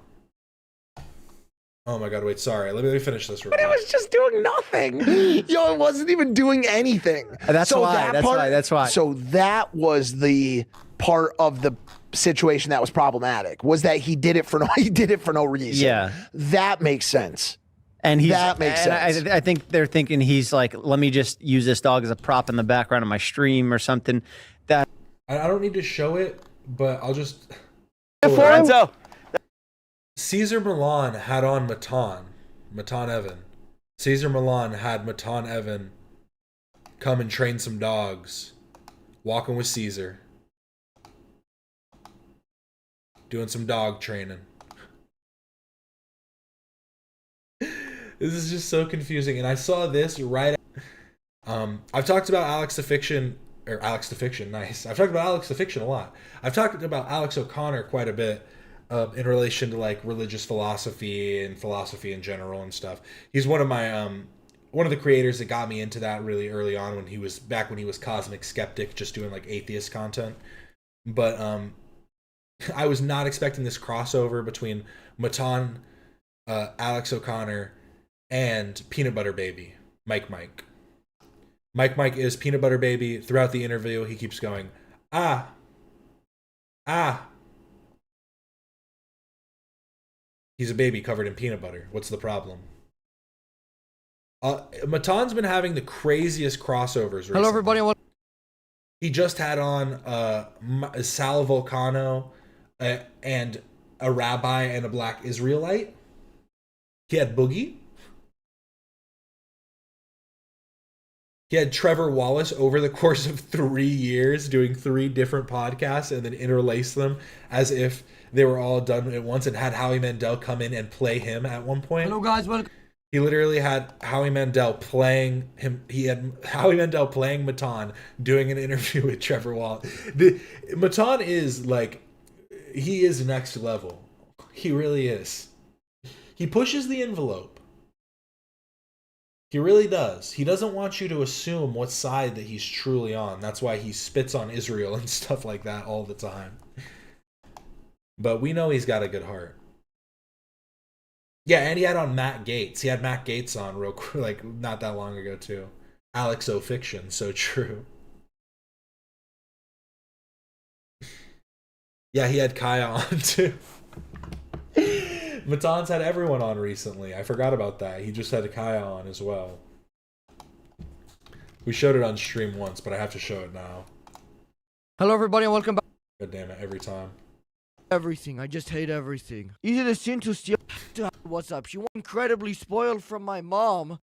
Oh my god! Wait, sorry. Let me finish this. But it was just doing nothing. Yo, it wasn't even doing anything. That's why. So that was the part of the situation that was problematic. Was that he did it for no reason. Yeah, that makes sense. And that makes sense. I think they're thinking he's like, let me just use this dog as a prop in the background of my stream or something. That I don't need to show it, but I'll just. Lorenzo. Cesar Millan had on Matan Evan. Cesar Millan had Matan Evan come and train some dogs, walking with Caesar, doing some dog training. This is just so confusing, and I saw this right. I've talked about Alex the Fiction. Nice. I've talked about Alex the Fiction a lot. I've talked about Alex O'Connor quite a bit. In relation to like religious philosophy and philosophy in general and stuff. He's one of my one of the creators that got me into that really early on when he was Cosmic Skeptic, just doing like atheist content. But I was not expecting this crossover between Matan, Alex O'Connor, and Peanut Butter Baby, Mike. Mike is Peanut Butter Baby. Throughout the interview, he keeps going, ah. He's a baby covered in peanut butter. What's the problem? Matan's been having the craziest crossovers recently. Hello, everybody. He just had on Sal Volcano and a rabbi and a black Israelite. He had Boogie. He had Trevor Wallace over the course of 3 years doing 3 different podcasts and then interlace them as if they were all done at once, and had Howie Mandel come in and play him at one point. Hello guys, welcome. He literally had Howie Mandel playing him. He had Howie Mandel playing Matan, doing an interview with Trevor Wallace. Matan is like, he is next level. He really is. He pushes the envelope. He really does. He doesn't want you to assume what side that he's truly on. That's why he spits on Israel and stuff like that all the time. But we know he's got a good heart. Yeah, and he had on Matt Gaetz. He had Matt Gaetz on real quick, like not that long ago too. Alex O Fiction, so true. Yeah, he had Kaya on too. Matan's had everyone on recently. I forgot about that. He just had Kaya on as well. We showed it on stream once, but I have to show it now. Hello everybody and welcome back. God damn it, every time. Everything. I just hate everything. Easy to sin to steal. What's up? She was incredibly spoiled from my mom.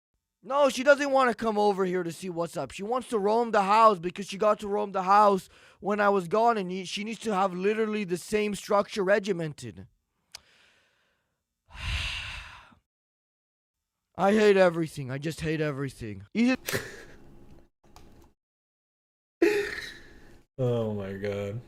No, she doesn't want to come over here to see what's up. She wants to roam the house because she got to roam the house when I was gone, and she needs to have literally the same structure regimented. I hate everything. I just hate everything. Oh my god.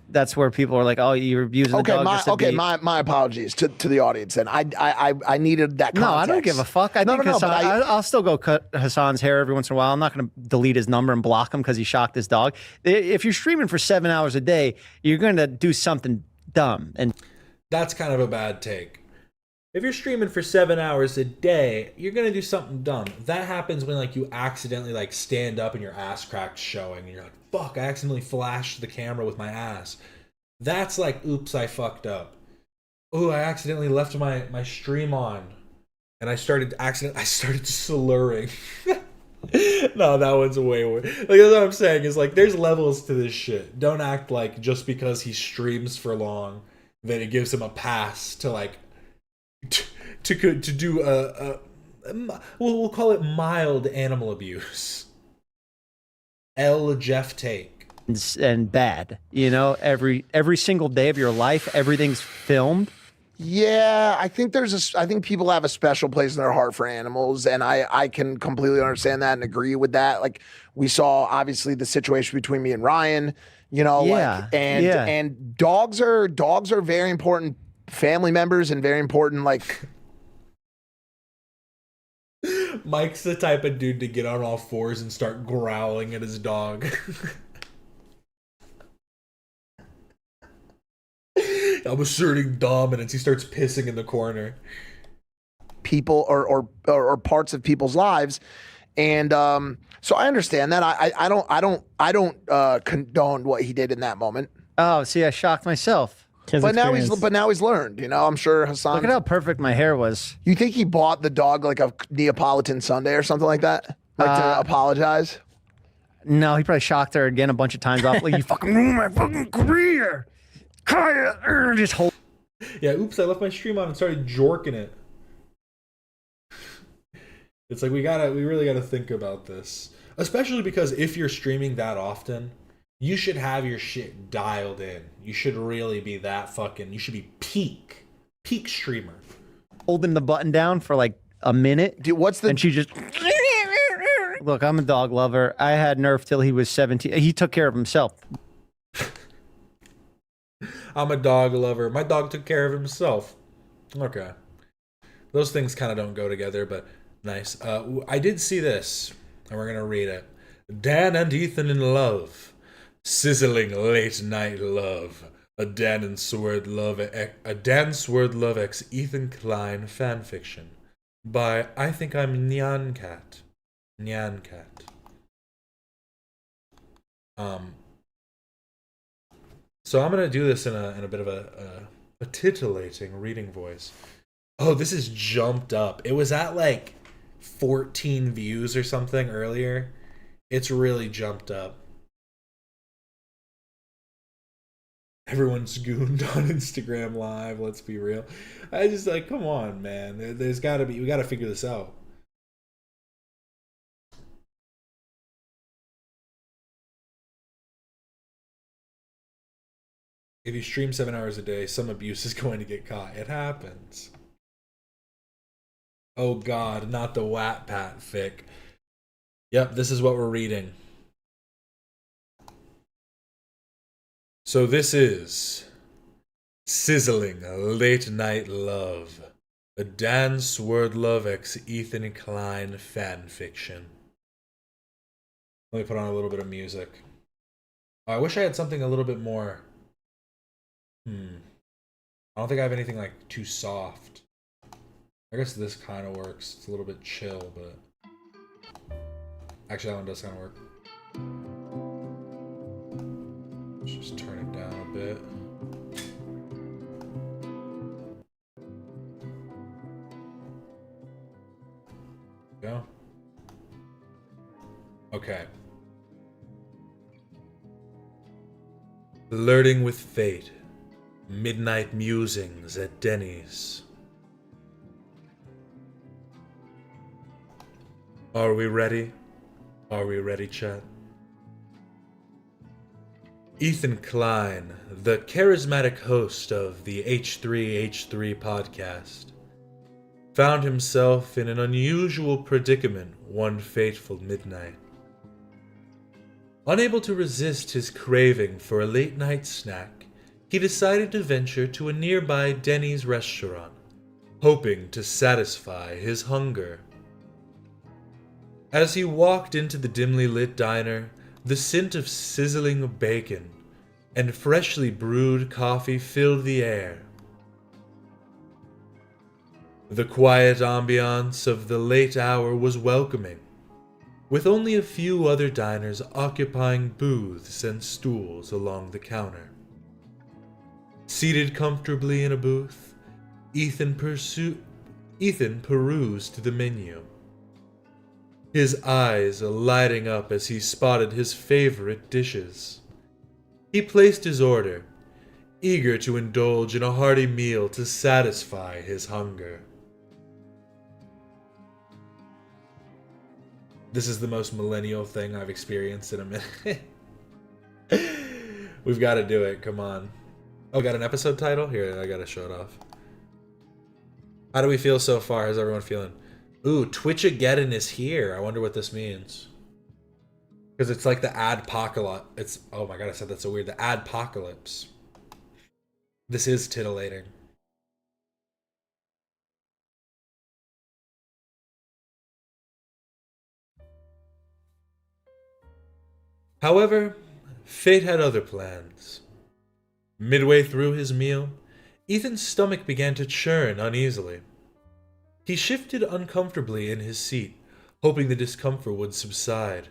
That's where people are like, oh, you're abusing the dog. My apologies to the audience, and I needed that context. No, I don't give a fuck. I think Hassan, I'll still go cut Hassan's hair every once in a while. I'm not going to delete his number and block him because he shocked his dog. If you're streaming for 7 hours a day, you're going to do something dumb, and that's kind of a bad take. If you're streaming for 7 hours a day, you're gonna do something dumb. That happens when like you accidentally like stand up and your ass crack's showing, and you're like, "Fuck! I accidentally flashed the camera with my ass." That's like, "Oops, I fucked up." "Oh, I accidentally left my stream on, and I started slurring." No, that one's way worse. Like that's what I'm saying is like, there's levels to this shit. Don't act like just because he streams for long that it gives him a pass to like. To do we'll call it mild animal abuse. Jeff take and bad. You know, every single day of your life, everything's filmed. Yeah, I think I think people have a special place in their heart for animals, and I can completely understand that and agree with that. Like we saw obviously the situation between me and Ryan, you know, yeah, like and dogs are very important family members and very important like Mike's the type of dude to get on all fours and start growling at his dog. I'm asserting dominance. He starts pissing in the corner. People or parts of people's lives, and so I understand that. I don't condone what he did in that moment. Oh, see, I shocked myself. But now he's learned. You know, I'm sure Hassan. Look at how perfect my hair was. You think he bought the dog like a Neapolitan Sunday or something like that, like to apologize? No, he probably shocked her again a bunch of times off. Like, you fucking ruined my fucking career. Kaya, just hold. Yeah, oops, I left my stream on and started jorking it. It's like we really gotta think about this, especially because if you're streaming that often, you should have your shit dialed in. You should really be that fucking. You should be peak streamer. Holding the button down for like a minute. Dude, what's the? And she just. Look, I'm a dog lover. I had Nerf till he was 17. He took care of himself. I'm a dog lover. My dog took care of himself. Okay. Those things kind of don't go together, but nice. I did see this, and we're going to read it. Dan and Ethan in love. Sizzling late night love. A Dan Sword Love X Ethan Klein fanfiction. By I Think I'm Nyan Cat. So I'm gonna do this in a bit of a titillating reading voice. Oh, this is jumped up. It was at like 14 views or something earlier. It's really jumped up. Everyone's gooned on Instagram Live. Let's be real. I just like, come on, man. There's got to be. We got to figure this out. If you stream 7 hours a day, some abuse is going to get caught. It happens. Oh God, not the Wattpat fic. Yep, this is what we're reading. So this is Sizzling Late Night Love, a Dan Swerdlove x Ethan Klein fan fiction. Let me put on a little bit of music. I wish I had something a little bit more... I don't think I have anything like too soft. I guess this kind of works. It's a little bit chill, but... Actually, that one does kind of work. Let's just turn it down a bit. Go. Okay. Flirting with fate. Midnight musings at Denny's. Are we ready? Are we ready, chat? Ethan Klein, the charismatic host of the H3H3 podcast, found himself in an unusual predicament one fateful midnight. Unable to resist his craving for a late-night snack, he decided to venture to a nearby Denny's restaurant, hoping to satisfy his hunger. As he walked into the dimly lit diner, the scent of sizzling bacon and freshly brewed coffee filled the air. The quiet ambiance of the late hour was welcoming, with only a few other diners occupying booths and stools along the counter. Seated comfortably in a booth, Ethan perused the menu, his eyes lighting up as he spotted his favorite dishes. He placed his order, eager to indulge in a hearty meal to satisfy his hunger. This is the most millennial thing I've experienced in a minute. We've got to do it, come on. Oh, got an episode title? Here, I gotta show it off. How do we feel so far? How's everyone feeling? Ooh, Twitchageddon is here. I wonder what this means. Because it's like the adpocalypse. It's, oh my god, I said that so weird. The adpocalypse. This is titillating. However, fate had other plans. Midway through his meal, Ethan's stomach began to churn uneasily. He shifted uncomfortably in his seat, hoping the discomfort would subside.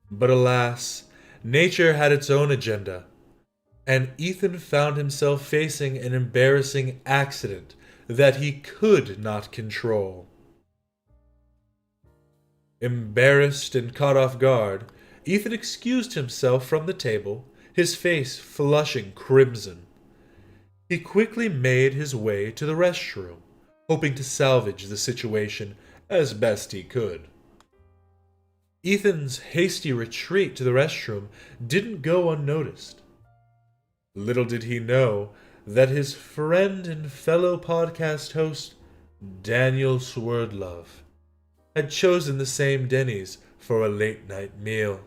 But alas, nature had its own agenda, and Ethan found himself facing an embarrassing accident that he could not control. Embarrassed and caught off guard, Ethan excused himself from the table, his face flushing crimson. He quickly made his way to the restroom, hoping to salvage the situation as best he could. Ethan's hasty retreat to the restroom didn't go unnoticed. Little did he know that his friend and fellow podcast host, Daniel Swerdlove, had chosen the same Denny's for a late-night meal.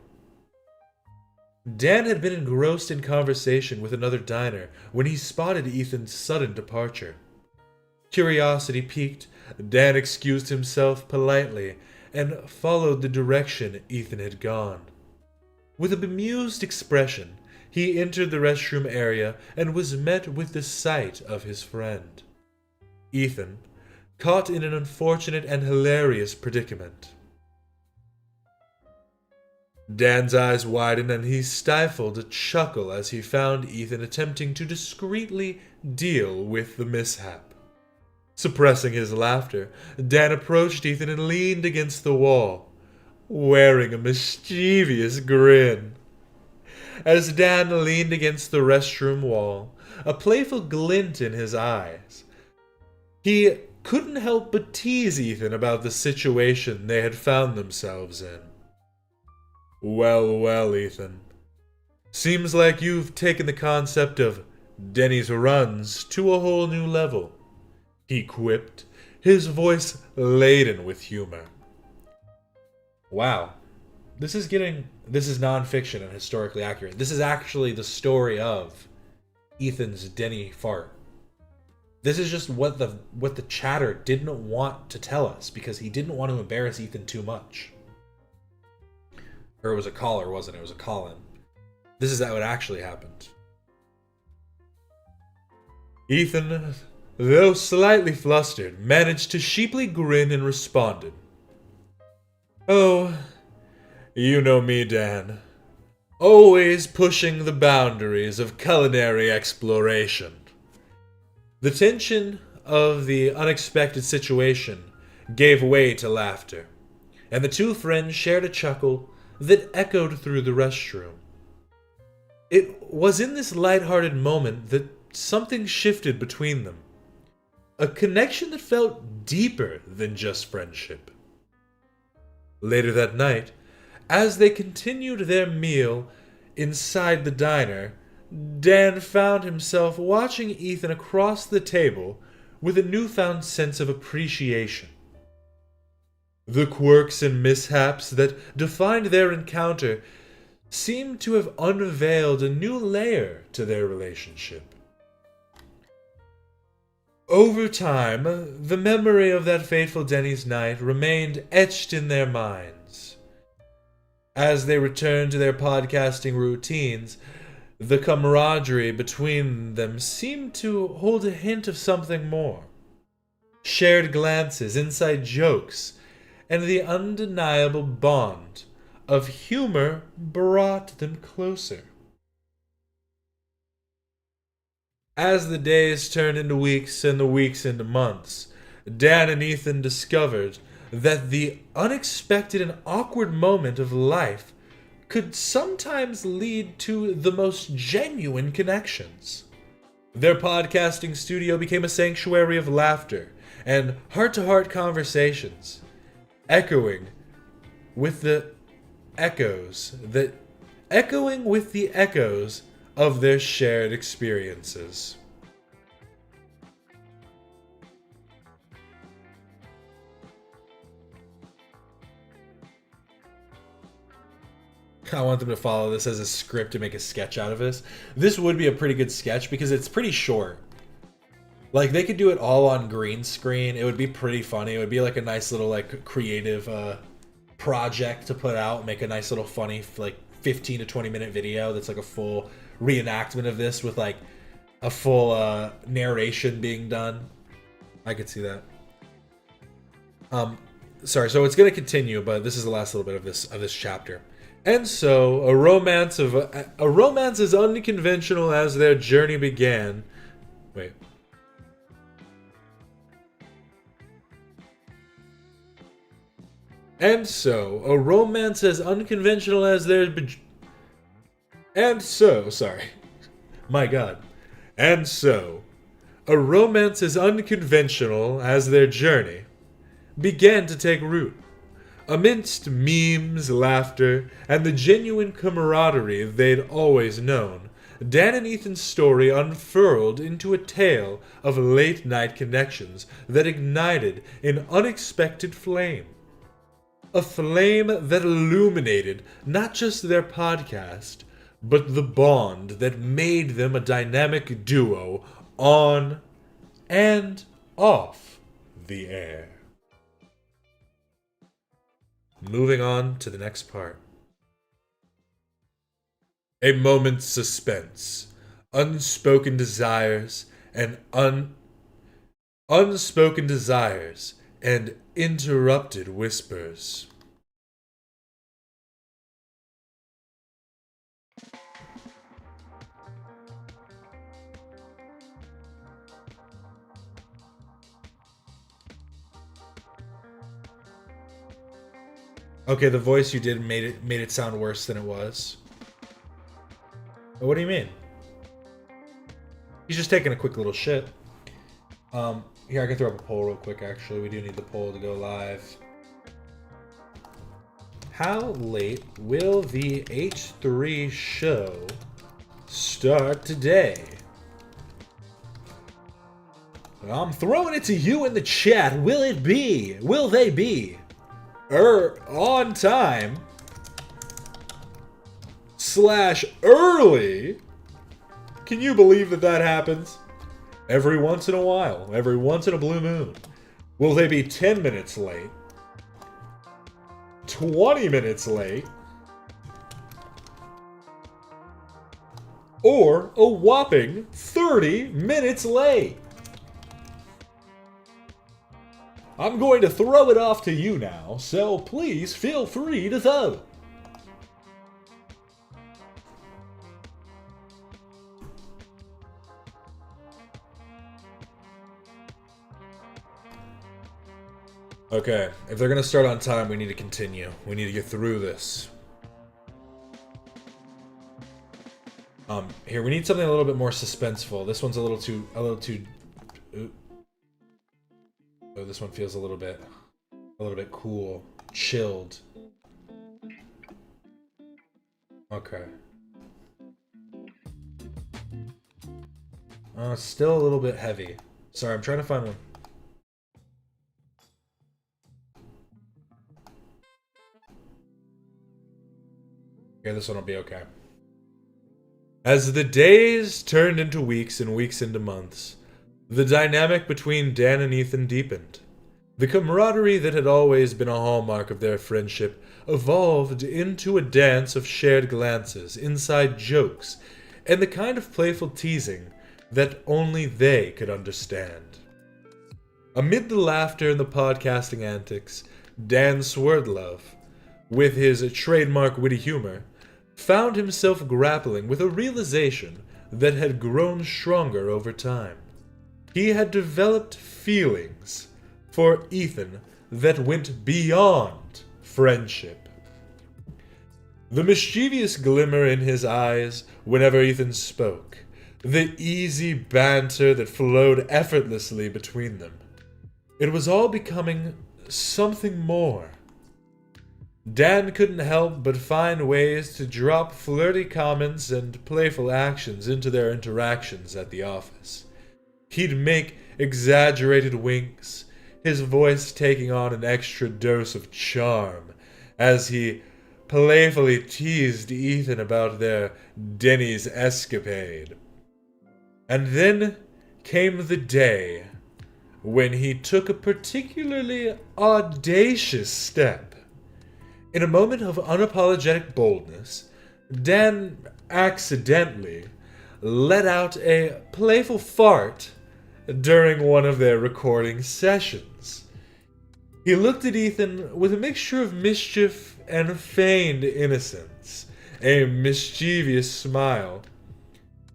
Dan had been engrossed in conversation with another diner when he spotted Ethan's sudden departure. Curiosity piqued, Dan excused himself politely and followed the direction Ethan had gone. With a bemused expression, he entered the restroom area and was met with the sight of his friend. Ethan, caught in an unfortunate and hilarious predicament. Dan's eyes widened and he stifled a chuckle as he found Ethan attempting to discreetly deal with the mishap. Suppressing his laughter, Dan approached Ethan and leaned against the wall, wearing a mischievous grin. as Dan leaned against the restroom wall, a playful glint in his eyes. He couldn't help but tease Ethan about the situation they had found themselves in. Well, well, Ethan. Seems like you've taken the concept of Denny's runs to a whole new level, he quipped, his voice laden with humor. Wow. This is nonfiction and historically accurate. This is actually the story of Ethan's Denny fart. This is just what the chatter didn't want to tell us because he didn't want to embarrass Ethan too much. Or it was a caller, wasn't it? It was a call-in. This is what actually happened. Ethan, though slightly flustered, managed to sheeply grin and responded. Oh, you know me, Dan. Always pushing the boundaries of culinary exploration. The tension of the unexpected situation gave way to laughter, and the two friends shared a chuckle that echoed through the restroom. It was in this light-hearted moment that something shifted between them. A connection that felt deeper than just friendship. Later that night, as they continued their meal inside the diner, Dan found himself watching Ethan across the table with a newfound sense of appreciation. The quirks and mishaps that defined their encounter seemed to have unveiled a new layer to their relationship. Over time, the memory of that fateful Denny's night remained etched in their minds. As they returned to their podcasting routines, the camaraderie between them seemed to hold a hint of something more. Shared glances, inside jokes, and the undeniable bond of humor brought them closer. As the days turned into weeks and the weeks into months, Dan and Ethan discovered that the unexpected and awkward moment of life could sometimes lead to the most genuine connections. Their podcasting studio became a sanctuary of laughter and heart-to-heart conversations, echoing with the echoes of their shared experiences. I want them to follow this as a script to make a sketch out of this. This would be a pretty good sketch because it's pretty short. Like, they could do it all on green screen. It would be pretty funny. It would be like a nice little, like, creative project to put out. Make a nice little funny, like, 15 to 20 minute video that's like a full reenactment of this with, like, a full narration being done. I could see that. Sorry, so it's going to continue, but this is the last little bit of this chapter. And so, a romance as unconventional as their journey began. Wait. And so, a romance as unconventional as their... And so, sorry. My God. And so, a romance as unconventional as their journey began to take root. Amidst memes, laughter, and the genuine camaraderie they'd always known, Dan and Ethan's story unfurled into a tale of late-night connections that ignited an unexpected flame. A flame that illuminated not just their podcast, but the bond that made them a dynamic duo on and off the air. Moving on to the next part. A moment's suspense, unspoken desires, and unspoken desires, and interrupted whispers. Okay, the voice you did made it sound worse than it was. What do you mean? He's just taking a quick little shit. Here, I can throw up a poll real quick, actually. We do need the poll to go live. How late will the H3 show start today? I'm throwing it to you in the chat. Will they be on time / early? Can you believe that happens? Every once in a while, every once in a blue moon. Will they be 10 minutes late? 20 minutes late? Or a whopping 30 minutes late? I'm going to throw it off to you now, so please feel free to vote. Okay, if they're gonna start on time, we need to continue. We need to get through this. Here, we need something a little bit more suspenseful. This one's a little too. Ooh. Oh, this one feels a little bit cool, chilled. Okay. Still a little bit heavy. Sorry, I'm trying to find one. Okay, this one will be okay. As the days turned into weeks and weeks into months, the dynamic between Dan and Ethan deepened. The camaraderie that had always been a hallmark of their friendship evolved into a dance of shared glances, inside jokes, and the kind of playful teasing that only they could understand. Amid the laughter and the podcasting antics, Dan Swerdlove, with his trademark witty humor, found himself grappling with a realization that had grown stronger over time. He had developed feelings for Ethan that went beyond friendship. The mischievous glimmer in his eyes whenever Ethan spoke, the easy banter that flowed effortlessly between them. It was all becoming something more. Dan couldn't help but find ways to drop flirty comments and playful actions into their interactions at the office. He'd make exaggerated winks, his voice taking on an extra dose of charm, as he playfully teased Ethan about their Denny's escapade. And then came the day when he took a particularly audacious step. In a moment of unapologetic boldness, Dan accidentally let out a playful fart during one of their recording sessions. He looked at Ethan with a mixture of mischief and feigned innocence, a mischievous smile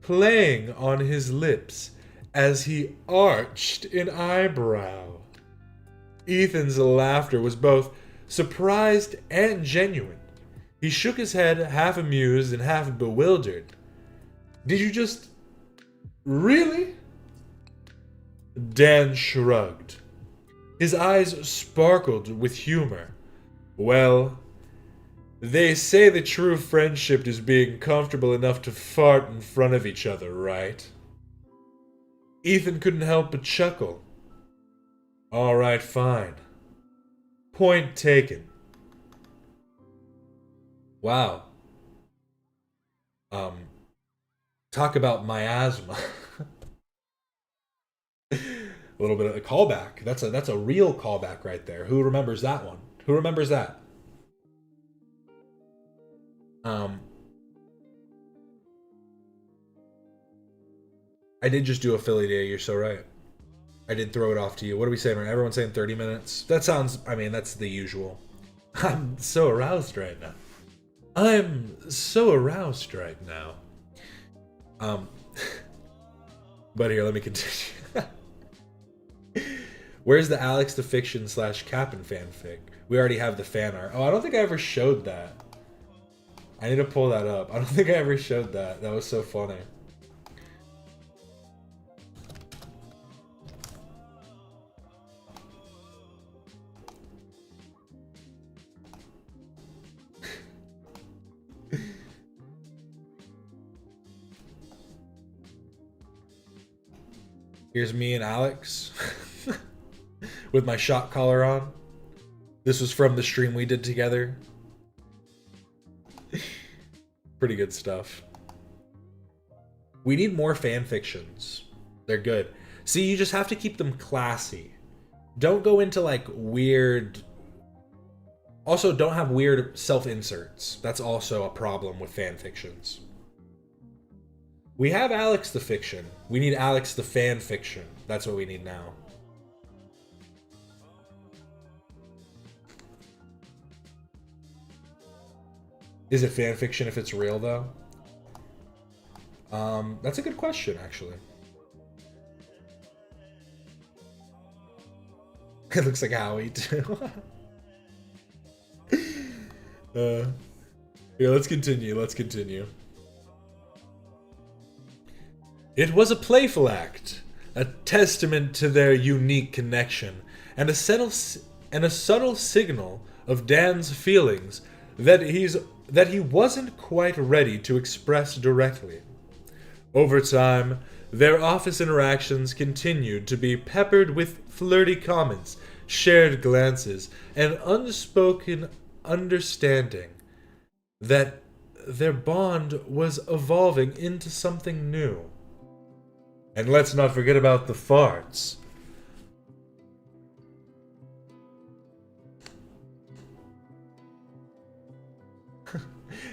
playing on his lips as he arched an eyebrow. Ethan's laughter was both surprised and genuine. He shook his head, half amused and half bewildered. Did you just... really? Dan shrugged. His eyes sparkled with humor. Well, they say the true friendship is being comfortable enough to fart in front of each other, right? Ethan couldn't help but chuckle. All right, fine. Point taken. Wow. Talk about miasma. A little bit of a callback. That's a real callback right there. Who remembers that one? Who remembers that? I did just do a Philly day. You're so right. I did throw it off to you. What are we saying right now? Everyone's saying 30 minutes. That sounds, I mean, that's the usual. I'm so aroused right now. I'm so aroused right now. But here, let me continue. Where's the Alex the Fiction / Cap'n fanfic? We already have the fan art. Oh, I don't think I ever showed that. I need to pull that up. I don't think I ever showed that. That was so funny. Here's me and Alex with my shot collar on. This was from the stream we did together. Pretty good stuff. We need more fan fictions. They're good. See, you just have to keep them classy. Don't go into like weird... Also, don't have weird self-inserts. That's also a problem with fan fictions. We have Alex the fiction. We need Alex the fan fiction. That's what we need now. Is it fan fiction if it's real, though? That's a good question, actually. It looks like Howie, too. Yeah, let's continue. Let's continue. It was a playful act, a testament to their unique connection, and a subtle signal of Dan's feelings that he wasn't quite ready to express directly. Over time, their office interactions continued to be peppered with flirty comments, shared glances, and unspoken understanding that their bond was evolving into something new. And let's not forget about the farts.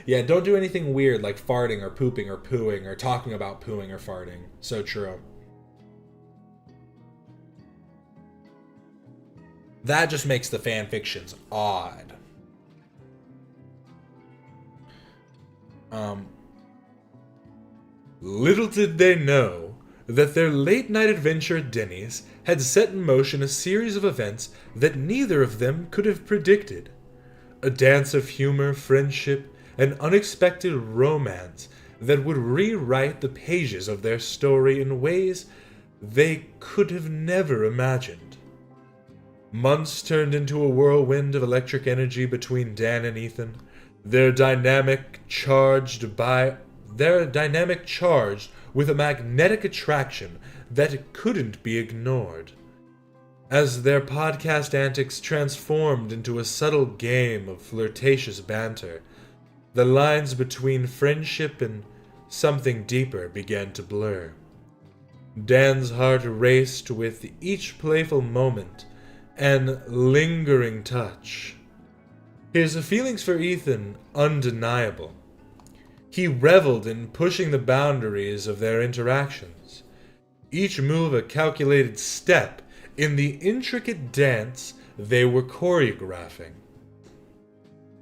Yeah, don't do anything weird like farting or pooping or pooing or talking about pooing or farting. So true. That just makes the fan fictions odd. Little did they know that their late-night adventure at Denny's had set in motion a series of events that neither of them could have predicted. A dance of humor, friendship, and unexpected romance that would rewrite the pages of their story in ways they could have never imagined. Months turned into a whirlwind of electric energy between Dan and Ethan, their dynamic charged with a magnetic attraction that couldn't be ignored. As their podcast antics transformed into a subtle game of flirtatious banter, the lines between friendship and something deeper began to blur. Dan's heart raced with each playful moment and lingering touch. His feelings for Ethan undeniable. He reveled in pushing the boundaries of their interactions, each move a calculated step in the intricate dance they were choreographing.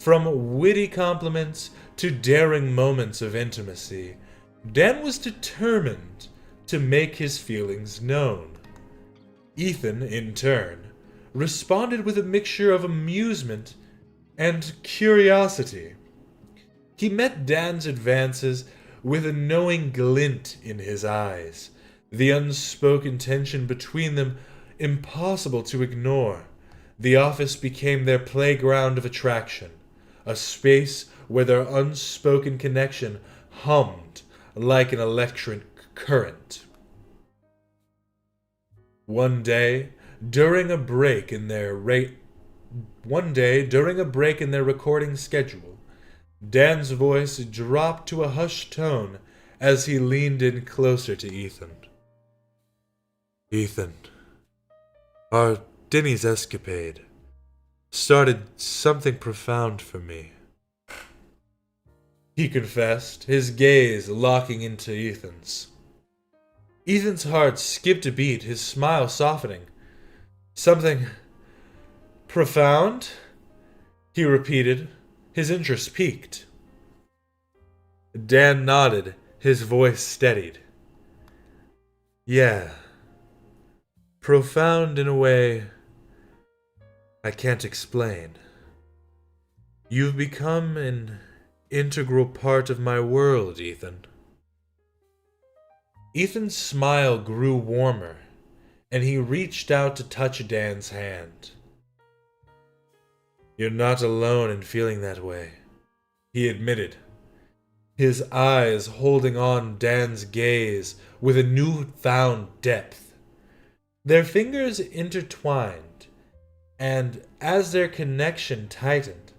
From witty compliments to daring moments of intimacy, Dan was determined to make his feelings known. Ethan, in turn, responded with a mixture of amusement and curiosity. He met Dan's advances with a knowing glint in his eyes, the unspoken tension between them impossible to ignore. The office became their playground of attraction, a space where their unspoken connection hummed like an electric current. One day, during a break in their recording schedule, Dan's voice dropped to a hushed tone as he leaned in closer to Ethan. Ethan, our Denny's escapade started something profound for me, he confessed, his gaze locking into Ethan's. Ethan's heart skipped a beat, his smile softening. Something profound? He repeated, his interest piqued. Dan nodded, his voice steadied. Yeah. Profound in a way I can't explain. You've become an integral part of my world, Ethan. Ethan's smile grew warmer, and he reached out to touch Dan's hand. You're not alone in feeling that way, he admitted, his eyes holding on Dan's gaze with a newfound depth. Their fingers intertwined, and as their connection tightened,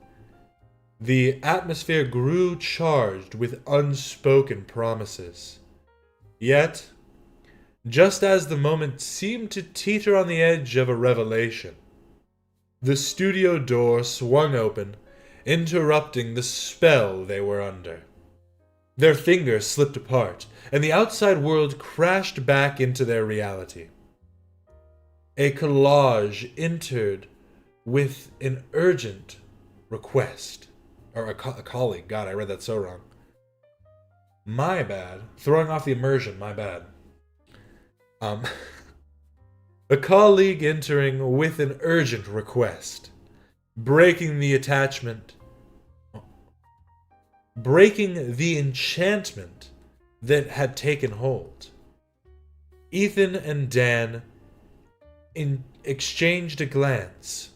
the atmosphere grew charged with unspoken promises. Yet, just as the moment seemed to teeter on the edge of a revelation, the studio door swung open, interrupting the spell they were under. Their fingers slipped apart, and the outside world crashed back into their reality. A collage entered with an urgent request. Or a colleague. God, I read that so wrong. My bad. Throwing off the immersion, my bad. A colleague entering with an urgent request. Breaking the attachment. Breaking the enchantment that had taken hold. Ethan and Dan exchanged a glance,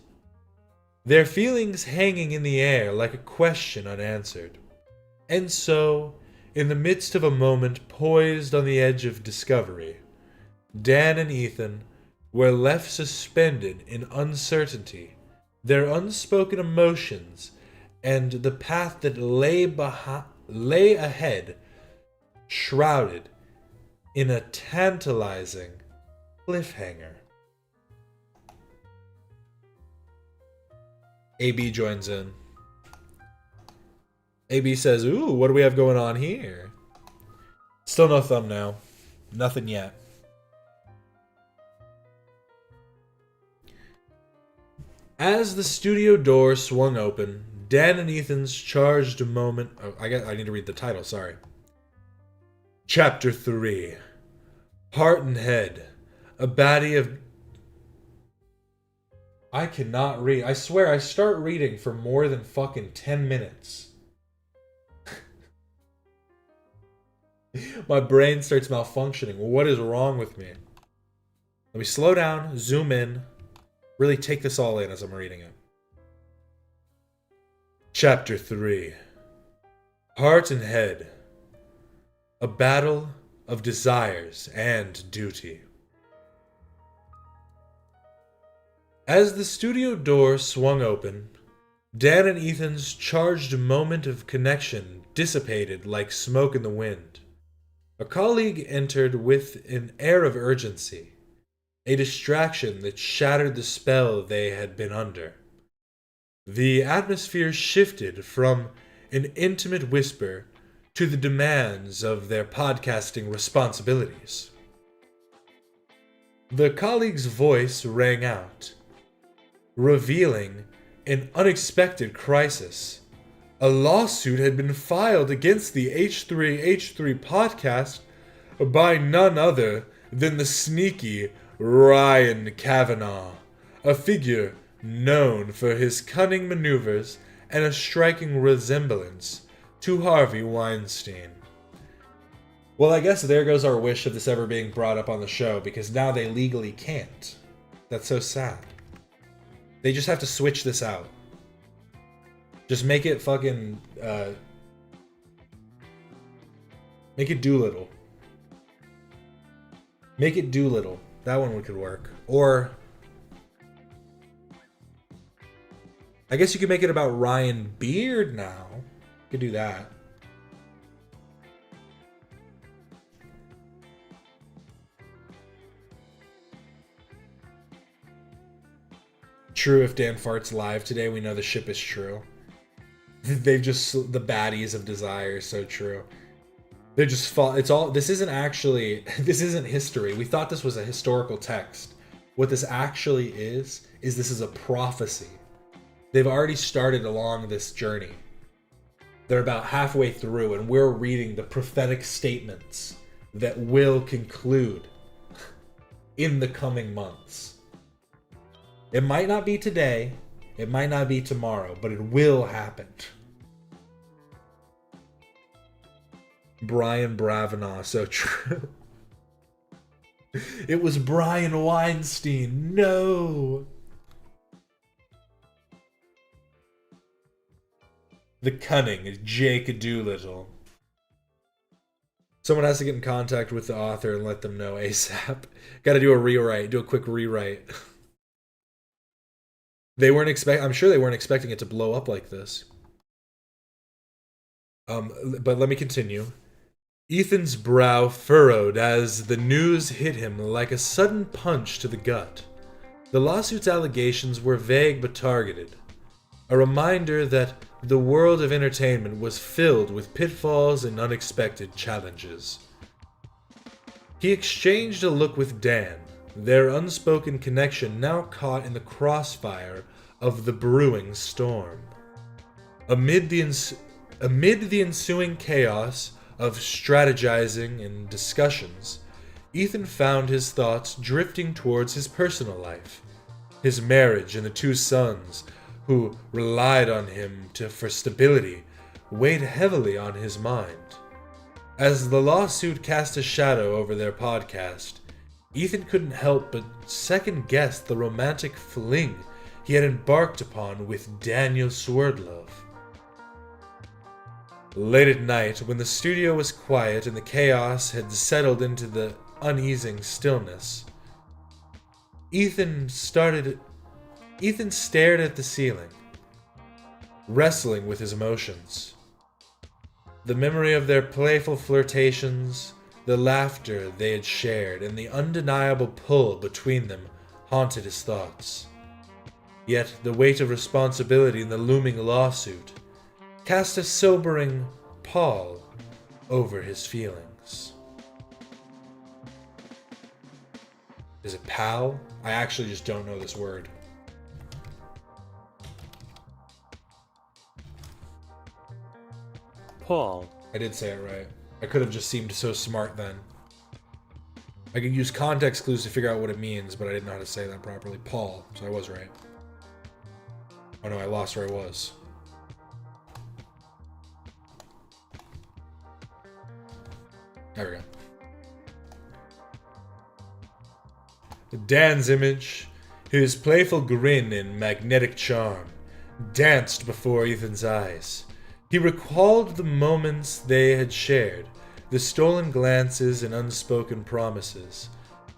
their feelings hanging in the air like a question unanswered. And so, in the midst of a moment poised on the edge of discovery, Dan and Ethan were left suspended in uncertainty, their unspoken emotions, and the path that lay ahead shrouded in a tantalizing cliffhanger. AB joins in. AB says, ooh, what do we have going on here? Still no thumbnail. Nothing yet. As the studio door swung open, Dan and Ethan's charged a moment... Oh, I need to read the title, sorry. Chapter 3. Heart and Head. A baddie of... I cannot read. I swear, I start reading for more than fucking 10 minutes. My brain starts malfunctioning. What is wrong with me? Let me slow down, zoom in, really take this all in as I'm reading it. Chapter 3. Heart and Head. A battle of desires and duty. As the studio door swung open, Dan and Ethan's charged moment of connection dissipated like smoke in the wind. A colleague entered with an air of urgency, a distraction that shattered the spell they had been under. The atmosphere shifted from an intimate whisper to the demands of their podcasting responsibilities. The colleague's voice rang out, revealing an unexpected crisis. A lawsuit had been filed against the H3H3 podcast by none other than the sneaky Ryan Kavanaugh, a figure known for his cunning maneuvers and a striking resemblance to Harvey Weinstein. Well, I guess there goes our wish of this ever being brought up on the show, because now they legally can't. That's so sad. They just have to switch this out. Just make it fucking, make it Doolittle. Make it Doolittle. That one could work. Or, I guess you could make it about Ryan Beard now. You could do that. True, if Dan farts live today, we know the ship is true. They've just, the baddies of desire, so true. They're just, it's all, this isn't actually, this isn't history. We thought this was a historical text. What this actually is this is a prophecy. They've already started along this journey. They're about halfway through, and we're reading the prophetic statements that will conclude in the coming months. It might not be today, it might not be tomorrow, but it will happen. Brian Bravanaugh, so true. It was Brian Weinstein. No. The cunning Jake Doolittle. Someone has to get in contact with the author and let them know ASAP. Gotta do a rewrite, do a quick rewrite. I'm sure they weren't expecting it to blow up like this. But let me continue. Ethan's brow furrowed as the news hit him like a sudden punch to the gut. The lawsuit's allegations were vague but targeted. A reminder that the world of entertainment was filled with pitfalls and unexpected challenges. He exchanged a look with Dan, their unspoken connection now caught in the crossfire of the brewing storm. Amid the ensuing chaos of strategizing and discussions, Ethan found his thoughts drifting towards his personal life, his marriage and the 2 sons who relied on him for stability weighed heavily on his mind. As the lawsuit cast a shadow over their podcast, Ethan couldn't help but second-guess the romantic fling he had embarked upon with Daniel Swerdlove. Late at night, when the studio was quiet and the chaos had settled into the uneasing stillness, Ethan stared at the ceiling, wrestling with his emotions. The memory of their playful flirtations, the laughter they had shared, and the undeniable pull between them haunted his thoughts. Yet the weight of responsibility in the looming lawsuit cast a sobering pall over his feelings. Is it pal? I actually just don't know this word. Paul. I did say it right. I could have just seemed so smart then. I could use context clues to figure out what it means, but I didn't know how to say that properly. Paul, so I was right. Oh no, I lost where I was. There we go. Dan's image, his playful grin and magnetic charm, danced before Ethan's eyes. He recalled the moments they had shared, the stolen glances and unspoken promises.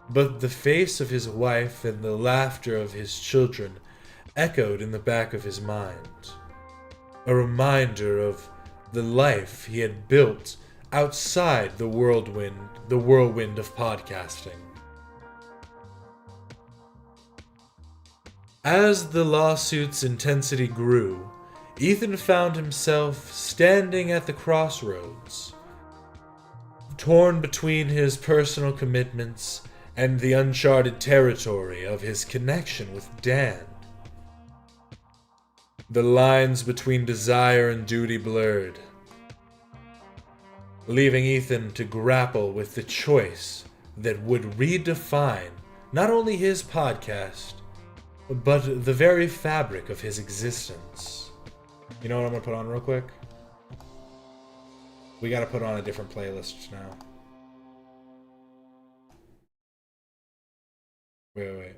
But the face of his wife and the laughter of his children echoed in the back of his mind. A reminder of the life he had built outside the whirlwind of podcasting. As the lawsuit's intensity grew, Ethan found himself standing at the crossroads, torn between his personal commitments and the uncharted territory of his connection with Dan. The lines between desire and duty blurred, leaving Ethan to grapple with the choice that would redefine not only his podcast, but the very fabric of his existence. You know what I'm gonna put on real quick? We gotta put on a different playlist now. Wait.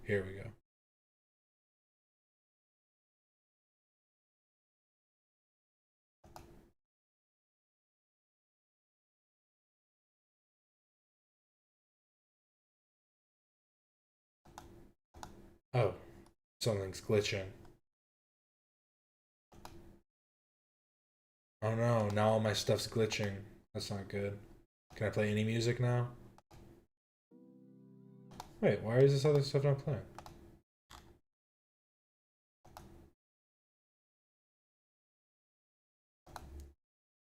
Here we go. Oh, something's glitching. Oh no, now all my stuff's glitching. That's not good. Can I play any music now? Wait, why is this other stuff not playing?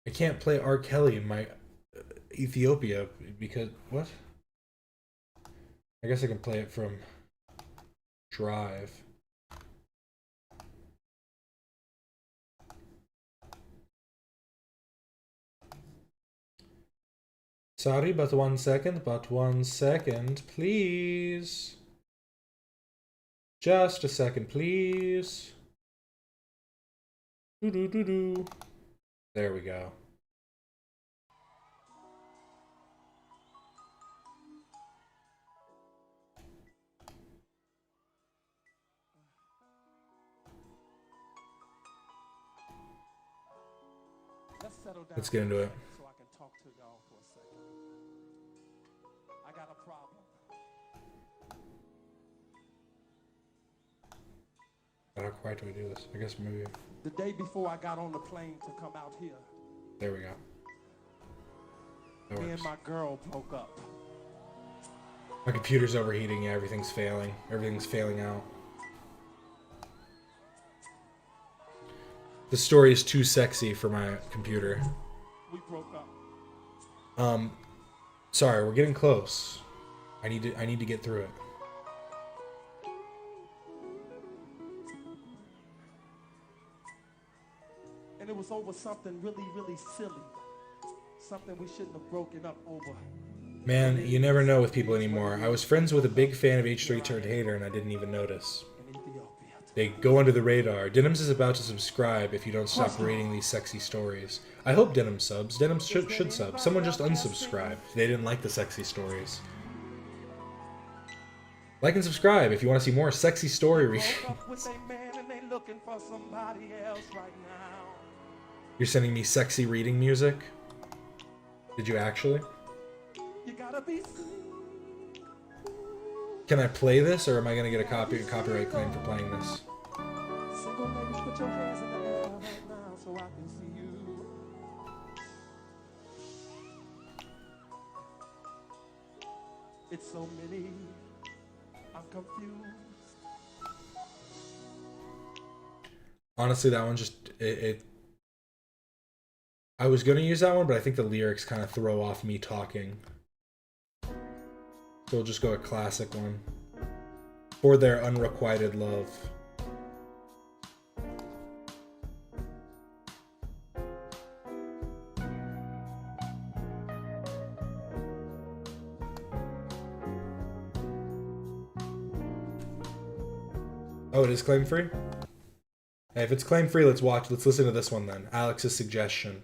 I can't play R. Kelly in my Ethiopia because... what? I guess I can play it from Drive. Sorry, but 1 second, please. Just a second, please. Doo-doo-doo-doo. There we go. Let's get into it. So I can talk to y'all for a second. I got a problem. How quiet do we do this? I guess maybe. The day before I got on the plane to come out here, There we go. That me works. and my girl broke up. My computer's overheating. Yeah, everything's failing. Everything's failing out. The story is too sexy for my computer. We broke up. Sorry, we're getting close. I need to get through it. And it was over something really, really silly. Something we shouldn't have broken up over. Man, you never know with people anymore. I was friends with a big fan of H3 turned hater and I didn't even notice. They go under the radar. Denims is about to subscribe if you don't stop reading these sexy stories. I hope Denim subs. Denim should sub. Someone just unsubscribed. They didn't like the sexy stories. Like and subscribe if you want to see more sexy story reading. You're sending me sexy reading music? Did you actually? Can I play this, or am I gonna get a copyright claim for playing this? It's so many. I'm confused. Honestly, that one just I was gonna use that one, but I think the lyrics kind of throw off me talking. So we'll just go a classic one. For their unrequited love. Oh, it is claim free? Hey, if it's claim free, let's listen to this one then. Alex's suggestion.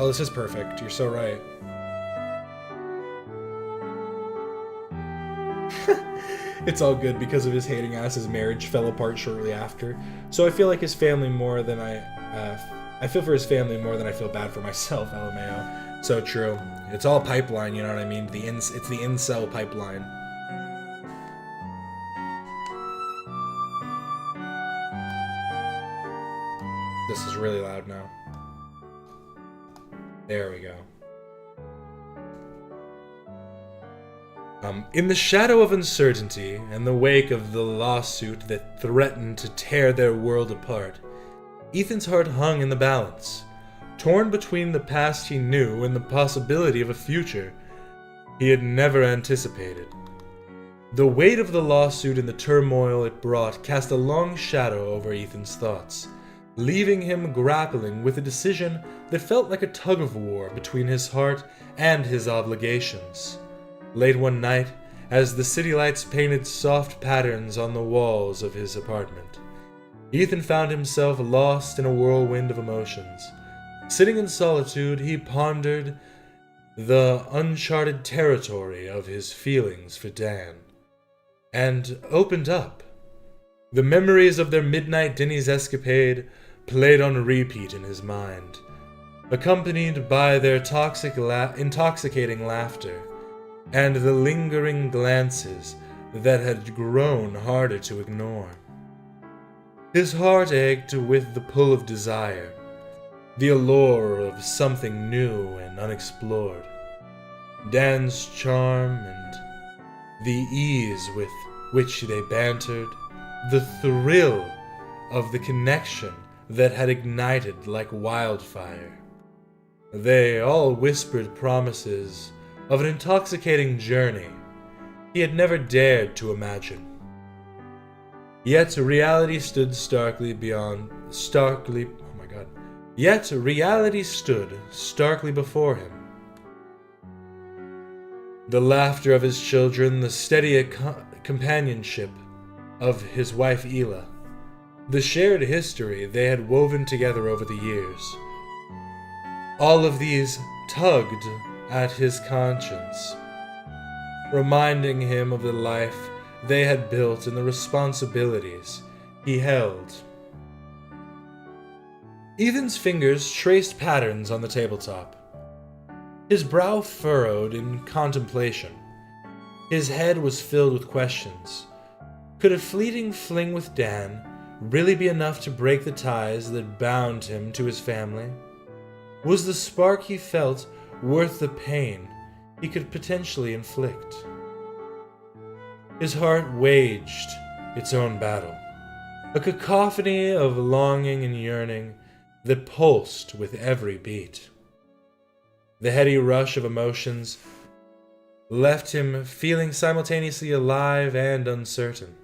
Oh, this is perfect. You're so right. It's all good because of his hating ass. His marriage fell apart shortly after. So I feel like his family more than I feel for his family more than I feel bad for myself, LMAO. So true. It's all pipeline, you know what I mean? It's the incel pipeline. This is really loud now. There we go. In the shadow of uncertainty and the wake of the lawsuit that threatened to tear their world apart, Ethan's heart hung in the balance, torn between the past he knew and the possibility of a future he had never anticipated. The weight of the lawsuit and the turmoil it brought cast a long shadow over Ethan's thoughts, leaving him grappling with a decision that felt like a tug-of-war between his heart and his obligations. Late one night, as the city lights painted soft patterns on the walls of his apartment, Ethan found himself lost in a whirlwind of emotions. Sitting in solitude, he pondered the uncharted territory of his feelings for Dan, and opened up. The memories of their midnight Denny's escapade played on repeat in his mind, accompanied by their intoxicating laughter, and the lingering glances that had grown harder to ignore. His heart ached with the pull of desire, the allure of something new and unexplored. Dan's charm and the ease with which they bantered, the thrill of the connection that had ignited like wildfire. They all whispered promises of an intoxicating journey he had never dared to imagine. Yet reality stood Yet reality stood starkly before him. The laughter of his children, the steady companionship of his wife Ela, The shared history they had woven together over the years. All of these tugged at his conscience, reminding him of the life they had built and the responsibilities he held. Ethan's fingers traced patterns on the tabletop. His brow furrowed in contemplation. His head was filled with questions. Could a fleeting fling with Dan really be enough to break the ties that bound him to his family? Was the spark he felt worth the pain he could potentially inflict? His heart waged its own battle, a cacophony of longing and yearning that pulsed with every beat. The heady rush of emotions left him feeling simultaneously alive and uncertain.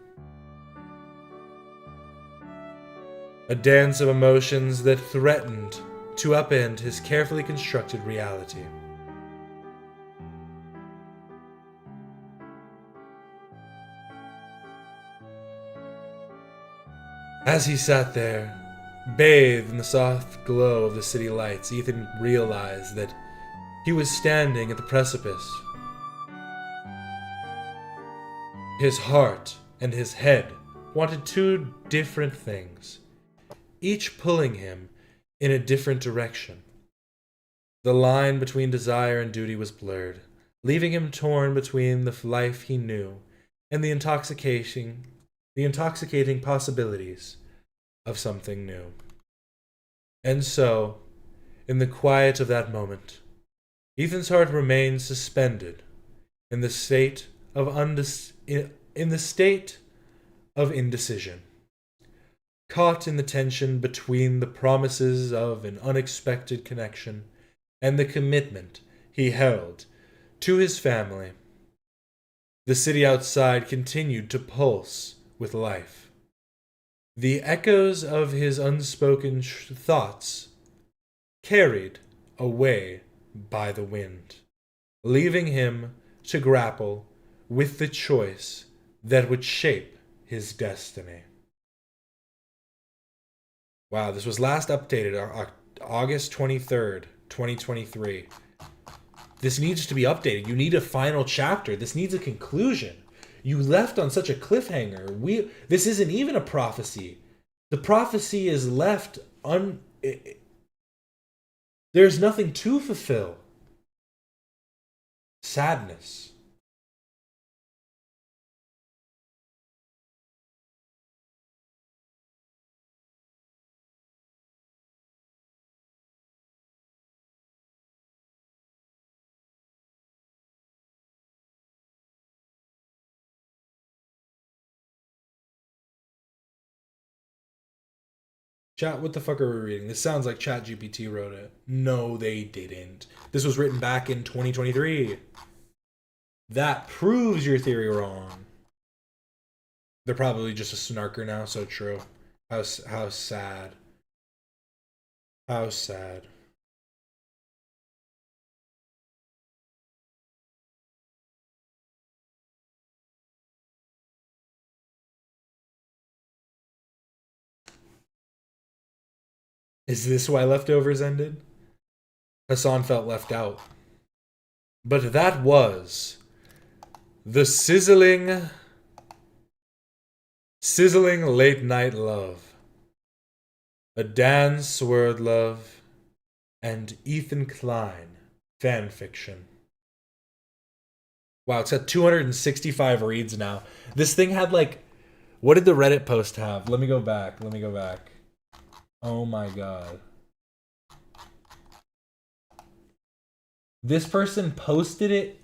A dance of emotions that threatened to upend his carefully constructed reality. As he sat there, bathed in the soft glow of the city lights, Ethan realized that he was standing at the precipice. His heart and his head wanted two different things, each pulling him in a different direction. The line between desire and duty was blurred, leaving him torn between the life he knew and the intoxicating possibilities of something new. And so, in the quiet of that moment, Ethan's heart remained suspended in the state of indecision, caught in the tension between the promises of an unexpected connection and the commitment he held to his family. The city outside continued to pulse with life. The echoes of his unspoken thoughts carried away by the wind, leaving him to grapple with the choice that would shape his destiny. Wow, this was last updated August 23rd, 2023. This needs to be updated. You need a final chapter. This needs a conclusion. You left on such a cliffhanger. This isn't even a prophecy. The prophecy is left there's nothing to fulfill. Sadness. Chat, what the fuck are we reading? This sounds like ChatGPT wrote it. No, they didn't. This was written back in 2023. That proves your theory wrong. They're probably just a snarker now, so true. How sad. How sad. Is this why Leftovers ended? Hassan felt left out. But that was the sizzling late night love. A Dan Swerdlove and Ethan Klein fanfiction. Wow, it's got 265 reads now. This thing had like, what did the Reddit post have? Let me go back. Oh my god. This person posted it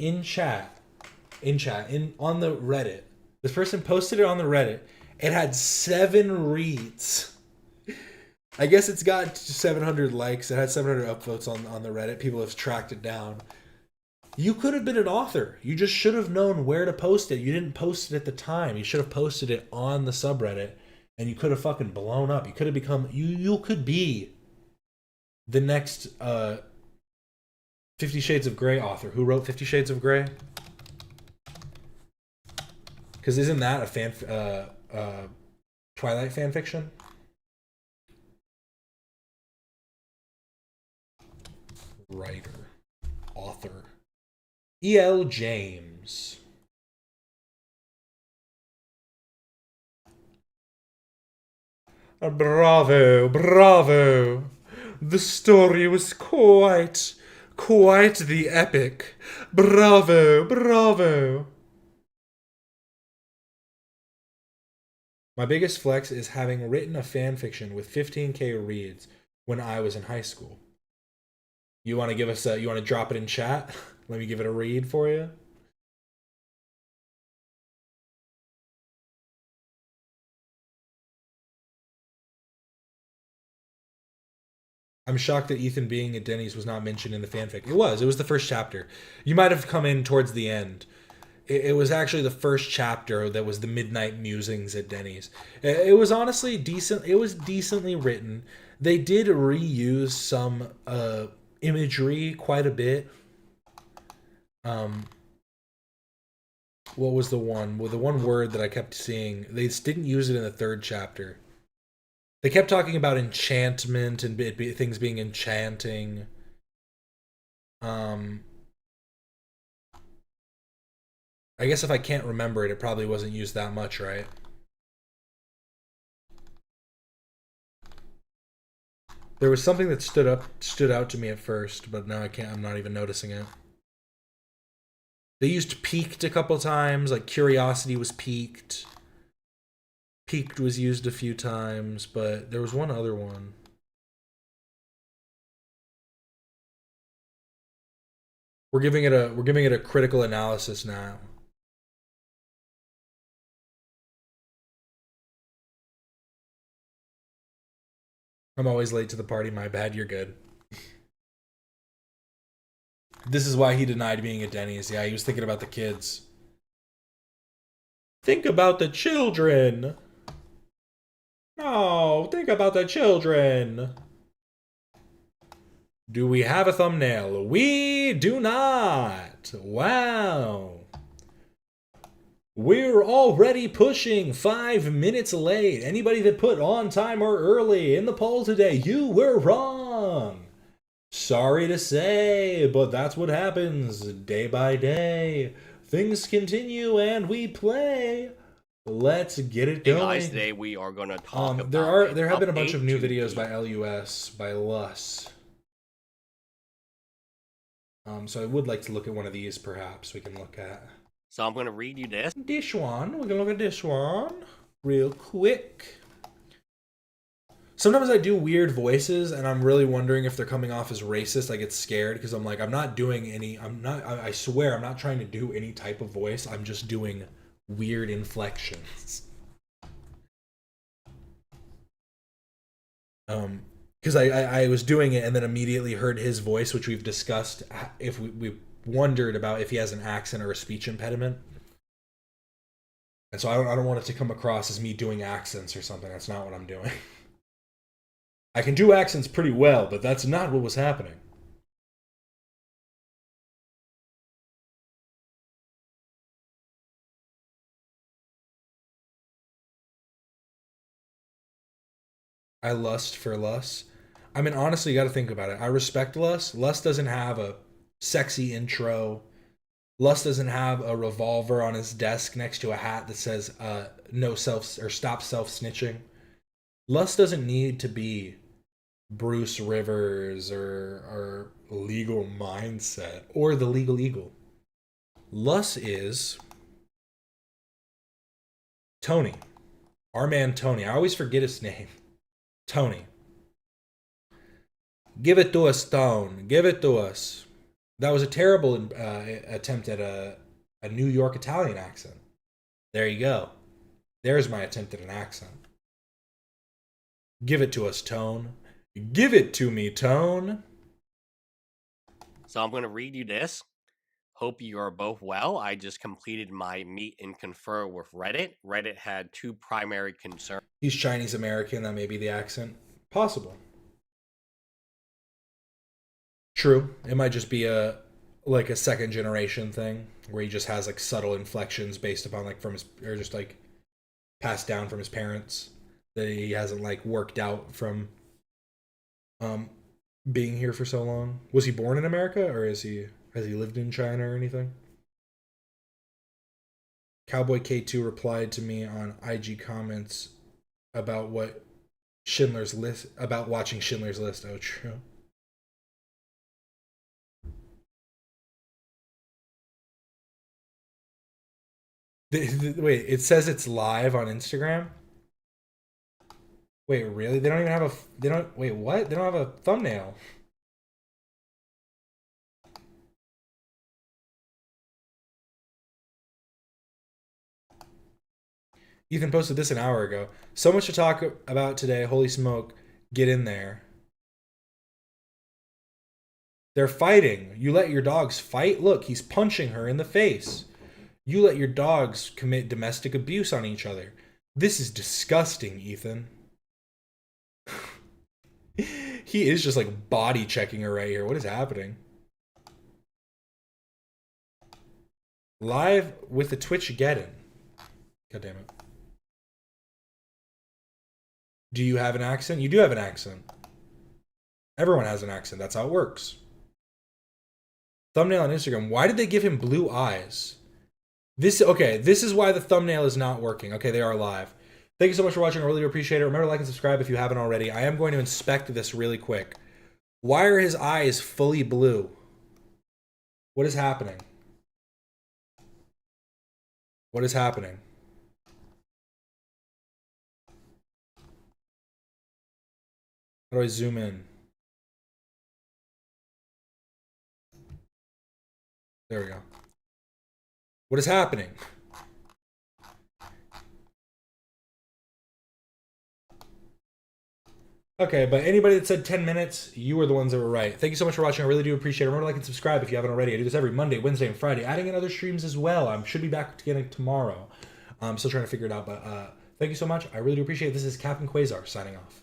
on the Reddit. This person posted it on the Reddit. It had 7 reads. I guess it's got 700 likes. It had 700 upvotes on the Reddit. People have tracked it down. You could have been an author. You just should have known where to post it. You didn't post it at the time. You should have posted it on the subreddit. And you could have fucking blown up. You could have become... You could be the next 50 Shades of Grey author. Who wrote 50 Shades of Grey? Because isn't that a Twilight fanfiction? writer, author, E.L. James. Bravo, bravo. The story was quite the epic. Bravo, bravo. My biggest flex is having written a fan fiction with 15K reads when I was in high school. You want to give us you want to drop it in chat? Let me give it a read for you. I'm shocked that Ethan being at Denny's was not mentioned in the fanfic. It was the first chapter. You might have come in towards the end. It was actually the first chapter that was the midnight musings at Denny's. It was honestly decent. It was decently written. They did reuse some imagery quite a bit. What was the one? Well, the one word that I kept seeing, they just didn't use it in the third chapter. They kept talking about enchantment and things being enchanting. I guess if I can't remember it, it probably wasn't used that much, right? There was something that stood out to me at first, but now I'm not even noticing it. They used peaked a couple times, like curiosity was peaked. Peaked was used a few times, but there was one other one. We're giving it a critical analysis now. I'm always late to the party, my bad, you're good. This is why he denied being at Denny's. Yeah, he was thinking about the kids. Think about the children. No, think about the children. Do we have a thumbnail? We do not. Wow. We're already pushing 5 minutes late. Anybody that put on time or early in the poll today, you were wrong. Sorry to say, but that's what happens day by day. Things continue and we play. Let's get it going. Hey guys, today we are going to talk about there have been a bunch of new videos by LUS, by Lus. So I would like to look at one of these, perhaps we can look at. So I'm going to read you this. This one, we can look at this one real quick. Sometimes I do weird voices and I'm really wondering if they're coming off as racist. I get scared because I'm like, I swear I'm not trying to do any type of voice. I'm just doing weird inflections. Because I was doing it and then immediately heard his voice, which we've discussed. If we wondered about if he has an accent or a speech impediment, and so I don't want it to come across as me doing accents or something. That's not what I'm doing. I can do accents pretty well, but that's not what was happening. I lust for Lus. I mean, honestly, you got to think about it. I respect Lus. Lus doesn't have a sexy intro. Lus doesn't have a revolver on his desk next to a hat that says no self or stop self-snitching. Lus doesn't need to be Bruce Rivers or Legal Mindset or the Legal Eagle. Lus is Tony. Our man Tony. I always forget his name. Tony. Give it to us, Stone. Give it to us. That was a terrible attempt at a New York Italian accent. There you go. There's my attempt at an accent. Give it to us, Tone. Give it to me, Tone. So I'm going to read you this. Hope you are both well. I just completed my meet and confer with Reddit. Reddit had two primary concerns. He's Chinese American. That may be the accent. Possible. True. It might just be a second generation thing where he just has like subtle inflections based upon like from his, or just like passed down from his parents that he hasn't like worked out from. being here for so long. Was he born in America, or has he lived in China or anything? Cowboy K2 replied to me on IG comments about what Schindler's List, about watching Schindler's List. Oh, true. Wait, it says it's live on Instagram? Wait, really? They don't even have a, they don't, wait, what? They don't have a thumbnail. Ethan posted this an hour ago. So much to talk about today. Holy smoke. Get in there. They're fighting. You let your dogs fight? Look, he's punching her in the face. You let your dogs commit domestic abuse on each other. This is disgusting, Ethan. He is just like body checking her right here. What is happening? Live with the Twitch Geddon. God damn it. Do you have an accent? You do have an accent. Everyone has an accent. That's how it works. Thumbnail on Instagram. Why did they give him blue eyes? This is why the thumbnail is not working. Okay, they are live. Thank you so much for watching. I really do appreciate it. Remember to like and subscribe if you haven't already. I am going to inspect this really quick. Why are his eyes fully blue? What is happening? What is happening? How do I zoom in? There we go. What is happening? Okay, but anybody that said 10 minutes, you were the ones that were right. Thank you so much for watching. I really do appreciate it. Remember to like and subscribe if you haven't already. I do this every Monday, Wednesday, and Friday, adding in other streams as well. I should be back again tomorrow. I'm still trying to figure it out, but thank you so much. I really do appreciate it. This is Captain Quasar signing off.